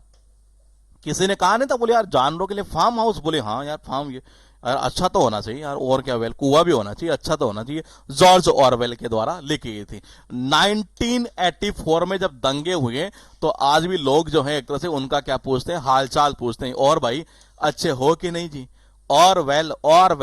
किसी ने कहा नहीं था बोले यार जानवरों के लिए फार्म हाउस, बोले हाँ यार फार्म ये यार अच्छा तो होना चाहिए यार, और क्या वेल कुआ भी होना चाहिए, अच्छा तो होना चाहिए। जॉर्ज ऑरवेल के द्वारा लिखी गई थी 1984 में। जब दंगे हुए तो आज भी लोग जो है एक तरह से उनका क्या पूछते हैं, हालचाल पूछते हैं, और भाई अच्छे हो कि नहीं जी, और वेल और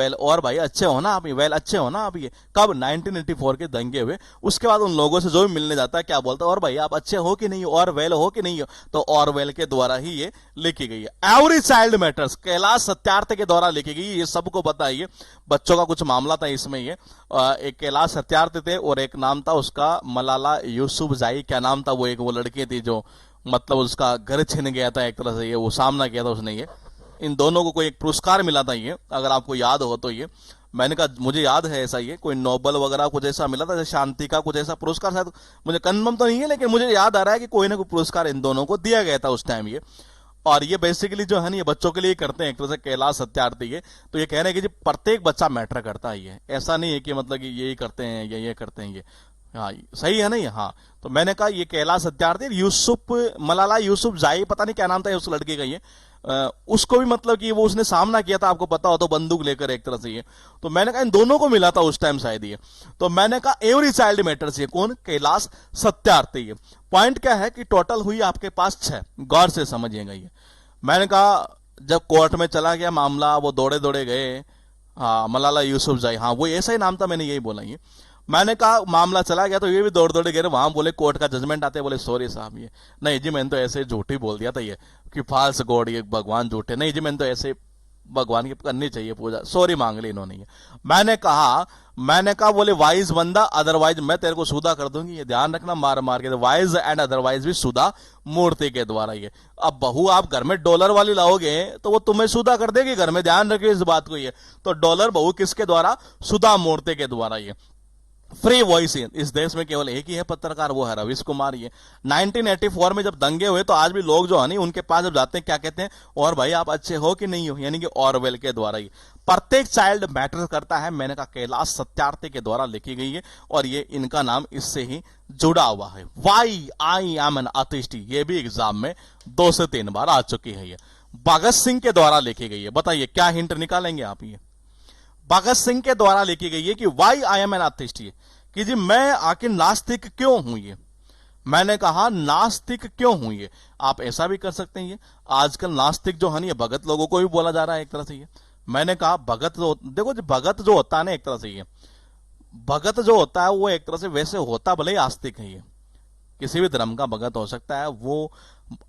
भाई अच्छे हो ना आप, वेल अच्छे हो ना आप। ये कब 1984 के दंगे हुए, उसके बाद उन लोगों से जो भी मिलने जाता है क्या बोलता है, और भाई आप अच्छे हो कि नहीं हो, और वेल हो कि नहीं हो। तो ऑरवेल के द्वारा ही ये लिखी गई है। Every child matters Kailash Satyarthi के द्वारा लिखी गई, ये सबको पता है। ये बच्चों का कुछ मामला था इसमें, ये एक कैलाश सत्यार्थी थे और एक नाम था उसका मलाला यूसुफजाई, क्या नाम था वो, एक वो लड़की थी जो मतलब उसका घर छिन गया था एक तरह से, ये वो सामना किया था उसने। ये इन दोनों को कोई एक पुरस्कार मिला था, ये अगर आपको याद हो तो। ये मैंने कहा मुझे याद है ऐसा, ये कोई नोबल वगैरह कुछ ऐसा मिला था, जैसे शांति का कुछ ऐसा पुरस्कार, शायद मुझे कन्फर्म तो नहीं है लेकिन मुझे याद आ रहा है कि कोई ना कोई पुरस्कार इन दोनों को दिया गया था उस टाइम। ये और ये बेसिकली जो है ना ये बच्चों के लिए करते हैं एक तरह से, कैलाश सत्यार्थी। ये तो ये कह रहे हैं कि जी प्रत्येक बच्चा मैटर करता है, ये ऐसा नहीं है कि मतलब कि यही करते हैं या ये करते हैं। ये हाँ सही है ना ये। हाँ तो मैंने कहा ये कैलाश सत्यार्थी, यूसुफ मलाला यूसुफजाई, पता नहीं क्या नाम था उस लड़के का। ये उसको भी मतलब कि वो उसने सामना किया था, आपको पता हो तो, बंदूक लेकर एक तरह से। ये तो मैंने कहा इन दोनों को मिला था उस टाइम शायद। ये तो मैंने कहा एवरी चाइल्ड मैटर्स, ये कौन, कैलाश सत्यार्थी। ये पॉइंट क्या है कि टोटल हुई आपके पास 6, गौर से समझिएगा। ये मैंने कहा जब कोर्ट में चला गया मामला, वो दौड़े दौड़े गए, हाँ मलाला यूसुफजाई, हाँ वो ऐसा ही नाम था, मैंने यही बोला। ये मैंने कहा मामला चला गया तो ये भी दौड़ दौड़े गए, वहां बोले कोर्ट का जजमेंट आते, बोले सॉरी साहब ये नहीं जी मैंने तो ऐसे झूठी बोल दिया था, ये कि फाल्स गॉड, ये भगवान झूठे, नहीं जी मैंने तो ऐसे भगवान की करनी चाहिए पूजा, सॉरी मांग ली इन्होंने। मैंने कहा बोले वाइज बंदा अदरवाइज मैं तेरे को सुधा कर दूंगी, ये ध्यान रखना, मार मार के वाइज एंड अदरवाइज भी सुधा मूर्ति के द्वारा। ये अब बहू आप घर में डॉलर वाली लाओगे तो वो तुम्हें सुधा कर देगी घर में, ध्यान रखिए इस बात को। ये तो डॉलर बहू किसके द्वारा? सुधा मूर्ति के द्वारा। ये फ्री वॉइस इस देश में केवल एक ही है पत्रकार, वो है रवीश कुमार। ये 1984 में जब दंगे हुए तो आज भी लोग जो है नहीं उनके पास जब जाते हैं क्या कहते हैं, और भाई आप अच्छे हो कि नहीं हो, यानी कि ऑरवेल के द्वारा। ही प्रत्येक चाइल्ड मैटर करता है, मैंने कहा कैलाश सत्यार्थी के द्वारा लिखी गई है, और ये इनका नाम इससे ही जुड़ा हुआ है। Why I am an artist, ये भी एग्जाम में 2 से 3 बार आ चुकी है। ये भगत सिंह के द्वारा लिखी गई है। बताइए क्या हिंट निकालेंगे आप? ये भगत सिंह के द्वारा लिखी गई है कि why I am an artist, कि जी मैं आखिर नास्तिक क्यों हूं। ये मैंने कहा नास्तिक क्यों हूं। ये आप ऐसा भी कर सकते हैं। ये आजकल नास्तिक जो है ना, ये भगत लोगों को भी बोला जा रहा है एक तरह से। ये मैंने कहा भगत जो, देखो जी भगत जो होता है ना एक तरह से, ये भगत जो होता है वो एक तरह से वैसे होता भले ही आस्तिक है। ये किसी भी धर्म का भगत हो सकता है, वो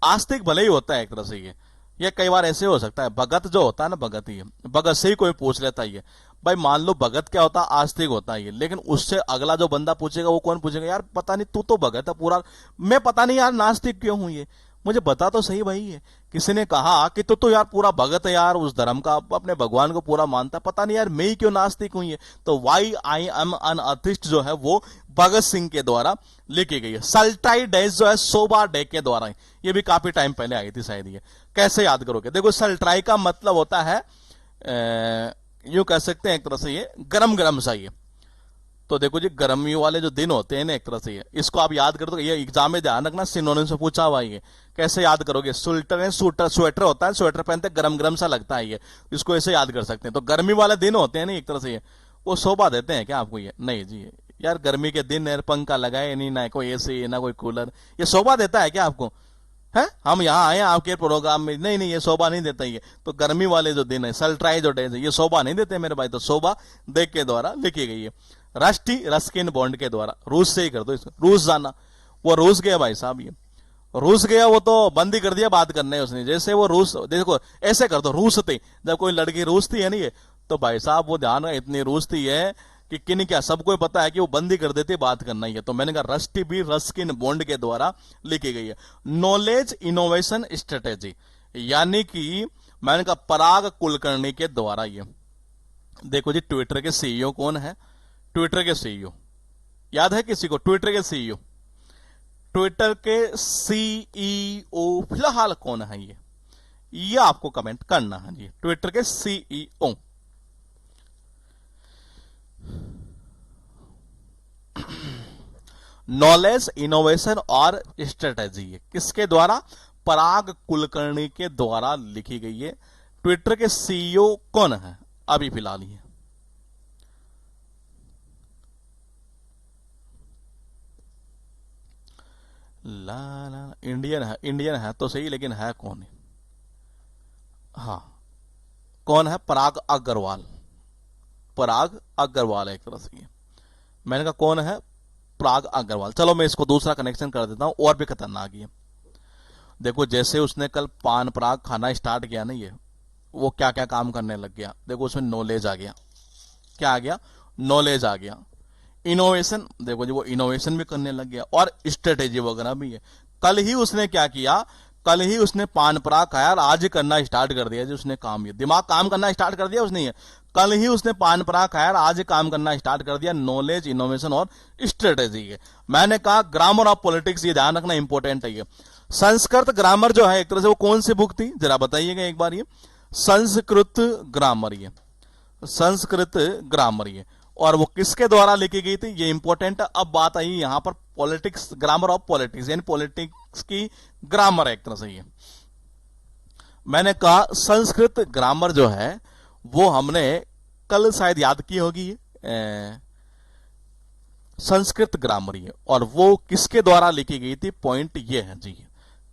आस्तिक भले ही होता है एक तरह से। ये कई बार ऐसे हो सकता है, भगत जो होता है ना, भगत ही भगत से ही कोई पूछ लेता है भाई मान लो भगत क्या होता है, आस्तिक होता है ये, लेकिन उससे अगला जो बंदा पूछेगा वो कौन पूछेगा, यार पता नहीं तू तो भगत है पूरा, मैं पता नहीं यार नास्तिक क्यों हूं। ये मुझे बता तो सही भाई। है किसी ने कहा कि तू तो यार पूरा भगत है यार, उस धर्म का अपने भगवान को पूरा मानता है, पता नहीं यार मैं ही क्यों नास्तिक हूं। ये तो वाई आई एम एन अथिस्ट जो है वो भगत सिंह के द्वारा लिखी गई है। सल्टाई डेज जो है सोबा डे के द्वारा, ये भी काफी टाइम पहले आई थी शायद। ये कैसे याद करोगे? देखो सल्ट्राई का मतलब होता है यूं कह सकते हैं एक तरह से ये गरम गरम सा। ये तो देखो जी गर्मी वाले जो दिन होते हैं ना एक तरह से, ये इसको आप याद कर दो। ये एग्जाम में ध्यान रखना, सिनोनिम से पूछा हुआ है। कैसे याद करोगे? सुल्टर है, स्वेटर होता है, स्वेटर पहनते गरम गरम सा लगता है। ये इसको ऐसे याद कर सकते हैं। तो गर्मी वाले दिन होते हैं ना एक तरह से, ये वो शोभा देते हैं क्या आपको? ये नहीं जी यार, गर्मी के दिन पंखा लगाए नहीं, ना कोई एसी ना कोई कूलर, ये शोभा देता है क्या आपको? है हम यहाँ आए आपके प्रोग्राम में, नहीं नहीं ये शोभा नहीं देता। ये तो गर्मी वाले जो दिन है, सल्ट्राई जो डेज है, ये शोभा नहीं देते मेरे भाई। तो शोभा दे के द्वारा लिखी गई है। राष्ट्रीय रस्किन बॉन्ड के द्वारा, रूस से ही कर दो इसको, रूस जाना। वो रूस गया भाई साहब, ये रूस गया, वो तो बंद ही कर दिया बात करने उसने। जैसे वो रूस, देखो ऐसे कर दो, रूस थी जब कोई लड़की रूस थी है नहीं, तो भाई साहब वो ध्यान इतनी रूस थी है कि किन क्या सबको पता है कि वो बंद ही कर देती बात करना ही है। तो मैंने कहा रस्टी बी रस्किन बॉन्ड के द्वारा लिखी गई है। नॉलेज इनोवेशन स्ट्रेटेजी, यानी कि मैंने कहा पराग कुलकर्णी के द्वारा। ये देखो जी ट्विटर के सीईओ कौन है? ट्विटर के सीईओ याद है किसी को? ट्विटर के सीईओ, ट्विटर के सीईओ फिलहाल कौन है? ये आपको कमेंट करना है जी। ट्विटर के सीईओ नॉलेज इनोवेशन और स्ट्रेटेजी, किसके द्वारा? पराग कुलकर्णी के द्वारा लिखी गई है। ट्विटर के सीईओ कौन है अभी फिलहाल? ये ला ला इंडियन है तो सही, लेकिन है कौन? हाँ कौन है? पराग अग्रवाल। पराग अग्रवाल एक तरह से। मैंने कहा कौन है? पराग अग्रवाल। चलो मैं इसको दूसरा कनेक्शन कर देता हूं और भी खतरनाक है। देखो जैसे उसने कल पान पराग खाना स्टार्ट किया ना, ये वो क्या क्या काम करने लग गया। देखो उसमें नॉलेज आ गया। क्या आ गया? नॉलेज आ गया। इनोवेशन, देखो जी वो इनोवेशन भी करने लग गया, और स्ट्रेटेजी वगैरह भी है। कल ही उसने क्या किया? कल ही उसने पान पराग खाया और आज करना स्टार्ट कर दिया जी उसने काम। ये दिमाग काम करना स्टार्ट कर दिया उसने। ये कल ही उसने पान पराग खाया और आज काम करना स्टार्ट कर दिया। नॉलेज इनोवेशन और स्ट्रेटेजी है। मैंने कहा ग्रामर ऑफ पॉलिटिक्स, ये ध्यान रखना इंपॉर्टेंट है। ये संस्कृत ग्रामर जो है एक तरह से वो कौन सी बुक थी जरा बताइएगा एक बार? ये संस्कृत ग्रामर, ये संस्कृत ग्रामर, ये और वो किसके द्वारा लिखी गई थी? ये इंपॉर्टेंट है। अब बात आई यहां पर पॉलिटिक्स, ग्रामर ऑफ पॉलिटिक्स, यानी पॉलिटिक्स की ग्रामर एक तरह से। ये मैंने कहा संस्कृत ग्रामर जो है वो हमने कल शायद याद की होगी। संस्कृत ग्रामर, ये और वो किसके द्वारा लिखी गई थी? पॉइंट ये है जी।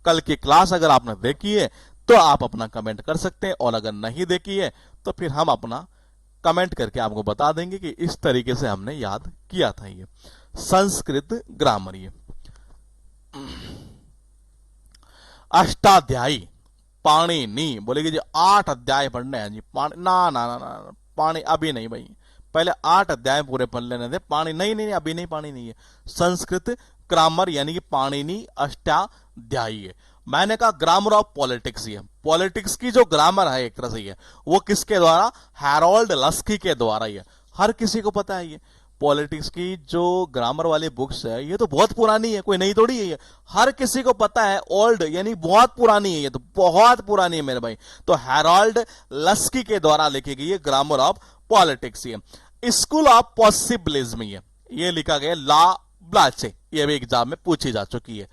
कल की क्लास अगर आपने देखी है तो आप अपना कमेंट कर सकते हैं, और अगर नहीं देखी है तो फिर हम अपना कमेंट करके आपको बता देंगे कि इस तरीके से हमने याद किया था। ये संस्कृत ग्रामर। ये अष्टाध्यायी, पाणिनि, बोलेगी जी 8 अध्याय पढ़ने हैं जी, पानी ना ना ना ना, पानी अभी नहीं भाई, पहले 8 अध्याय पूरे पढ़ लेने थे। पानी नहीं नहीं अभी नहीं, पानी नहीं है। संस्कृत ग्रामर यानी कि पाणिनि अष्टाध्यायी है। मैंने कहा ग्रामर ऑफ पॉलिटिक्स ही है, पॉलिटिक्स की जो ग्रामर है एक तरह से ये, वो किसके द्वारा, हैरोल्ड लस्की के द्वारा ही है। हर किसी को पता है ये पॉलिटिक्स की जो ग्रामर वाली बुक्स है ये तो बहुत पुरानी है, कोई नई थोड़ी है ये, हर किसी को पता है। ओल्ड यानी बहुत पुरानी है, ये तो बहुत पुरानी है मेरे भाई। तो हैरोल्ड लस्की के द्वारा लिखी गई है ग्रामर ऑफ पॉलिटिक्स है। स्कूल ऑफ पॉसिबिलिज्म ये लिखा गया ला ब्लाचे, ये भी एग्जाम में पूछी जा चुकी है।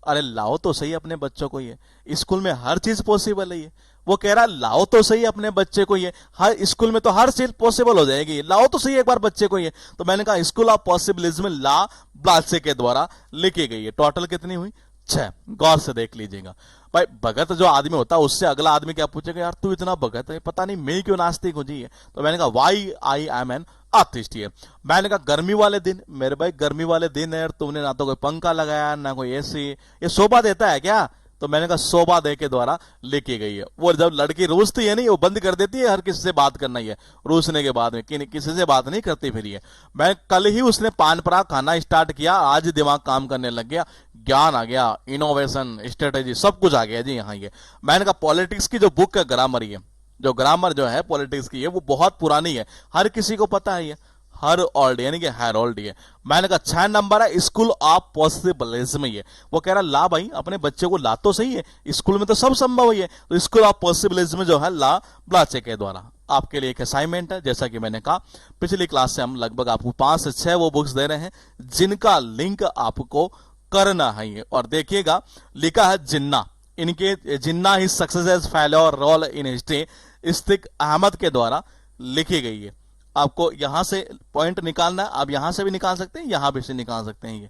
अरे लाओ तो सही अपने बच्चों को, ये स्कूल में हर चीज पॉसिबल है। ये वो कह रहा लाओ तो सही अपने बच्चे को, ये हर स्कूल में तो हर चीज पॉसिबल हो जाएगी, लाओ तो सही एक बार बच्चे को ये। तो मैंने कहा school of possibilism La Blache के द्वारा लिखी गई है। टोटल कितनी हुई, 6। गौर से देख लीजिएगा भाई। भगत जो आदमी होता है उससे अगला आदमी क्या पूछेगा, यार तू इतना भगत है, पता नहीं मैं क्यों नास्तिक हूं जी है। तो मैंने कहा why I am an artist है। मैंने कहा गर्मी वाले दिन, मेरे भाई गर्मी वाले दिन है, तुमने ना तो कोई पंखा लगाया ना कोई एसी, ये शोभा देता है क्या। तो मैंने कहा शोभा दे के द्वारा लिखी गई है। वो जब लड़की रूसती है नहीं, वो बंद कर देती है हर किसी से बात करना ही है, रूसने के बाद में किसी से बात नहीं करती फिर ये। मैं कल ही उसने पान पराग खाना स्टार्ट किया, आज दिमाग काम करने लग गया, ज्ञान आ गया, इनोवेशन स्ट्रेटेजी सब कुछ आ गया जी यहाँ ये। मैंने कहा पॉलिटिक्स की जो बुक है ग्रामर, ये जो ग्रामर जो है पॉलिटिक्स की है वो बहुत पुरानी है, हर किसी को पता है ये, हर ओल्ड यानी कि हैरोल्ड है। मैंने कहा 6 नंबर है स्कूल ऑफ पॉसिबिलिज्म ये। वो कह रहा ला भाई अपने बच्चे को ला तो सही है, स्कूल में तो सब संभव है। तो स्कूल ऑफ पॉसिबिलिज्म जो है ला ब्लाचे के द्वारा आपके लिए एक असाइनमेंट है। जैसा कि मैंने कहा पिछली क्लास से हम लगभग आपको 5 से 6 वो बुक्स दे रहे हैं जिनका लिंक आपको करना है ये। और देखिएगा लिखा है जिन्ना, इनके जिन्ना ही success failure role in history Ishtiaq Ahmed के द्वारा लिखी गई है। आपको यहां से पॉइंट निकालना है, आप यहां से भी निकाल सकते हैं, यहां भी से निकाल सकते हैं। ये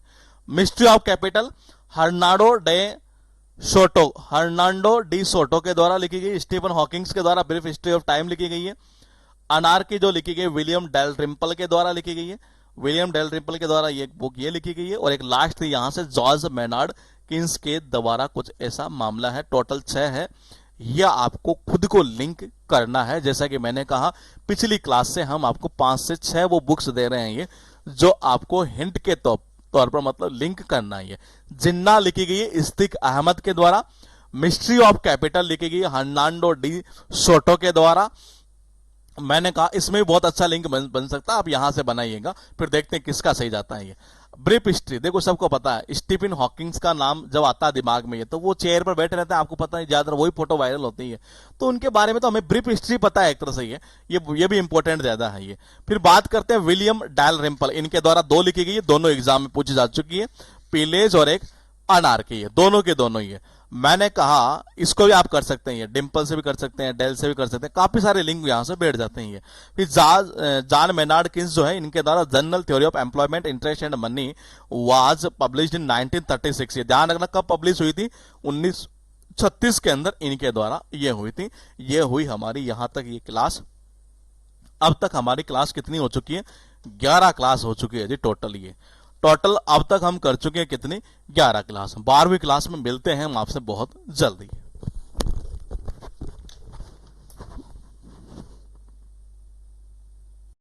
mystery of capital Hernando de Soto के द्वारा लिखी गई। स्टीफन हॉकिंग्स के द्वारा ब्रीफ हिस्ट्री ऑफ टाइम लिखी गई है। अनार्की जो लिखी गई विलियम डेल रिम्पल के द्वारा लिखी गई है, विलियम डेल रिम्पल के द्वारा ये बुक ये लिखी गई है। और एक लास्ट थी यहां से जॉर्ज मेनार्ड किन्स के द्वारा, कुछ ऐसा मामला है। टोटल 6 है, यह आपको खुद को लिंक करना है। जैसा कि मैंने कहा पिछली क्लास से हम आपको 5 से 6 वो बुक्स दे रहे हैं ये, जो आपको हिंट के तौर पर मतलब लिंक करना है। जिन्ना लिखी गई है इस्तिक अहमद के द्वारा, मिस्ट्री ऑफ कैपिटल लिखी गई है हर्नांडो डी सोटो के द्वारा। मैंने कहा इसमें भी बहुत अच्छा लिंक बन सकता है, आप यहां से बनाइएगा, फिर देखते हैं किसका सही जाता है ये। ब्रीफ हिस्ट्री देखो सबको पता है, स्टीफन हॉकिंग्स का नाम जब आता है दिमाग में ये, तो वो चेयर पर बैठे रहते हैं, आपको पता है ज्यादा वही फोटो वायरल होती है, तो उनके बारे में तो हमें ब्रीफ हिस्ट्री पता है एक तरह से ये भी इंपॉर्टेंट ज्यादा है ये। फिर बात करते हैं विलियम डेल रिम्पल, इनके द्वारा 2 लिखी गई है, दोनों एग्जाम में पूछी जा चुकी है। पिलेज और एक अनार्की है, दोनों के दोनों ही है। मैंने कहा इसको भी आप कर सकते हैं, ये डिम्पल से भी कर सकते हैं, डेल से भी कर सकते हैं, काफी सारे लिंक यहां से बैठ जाते हैं ये। फिर जॉन मेनार्ड किन्स जो है, इनके द्वारा general theory of employment interest and money was published in 1936। ये ध्यान रखना कब पब्लिश हुई थी, 1936 के अंदर इनके द्वारा ये हुई थी। ये हुई हमारी यहां तक ये क्लास। अब तक हमारी क्लास कितनी हो चुकी है, 11 क्लास हो चुकी है जी टोटल। ये टोटल अब तक हम कर चुके हैं कितनी, 11 क्लास। 12वीं क्लास में मिलते हैं हम आपसे बहुत जल्दी।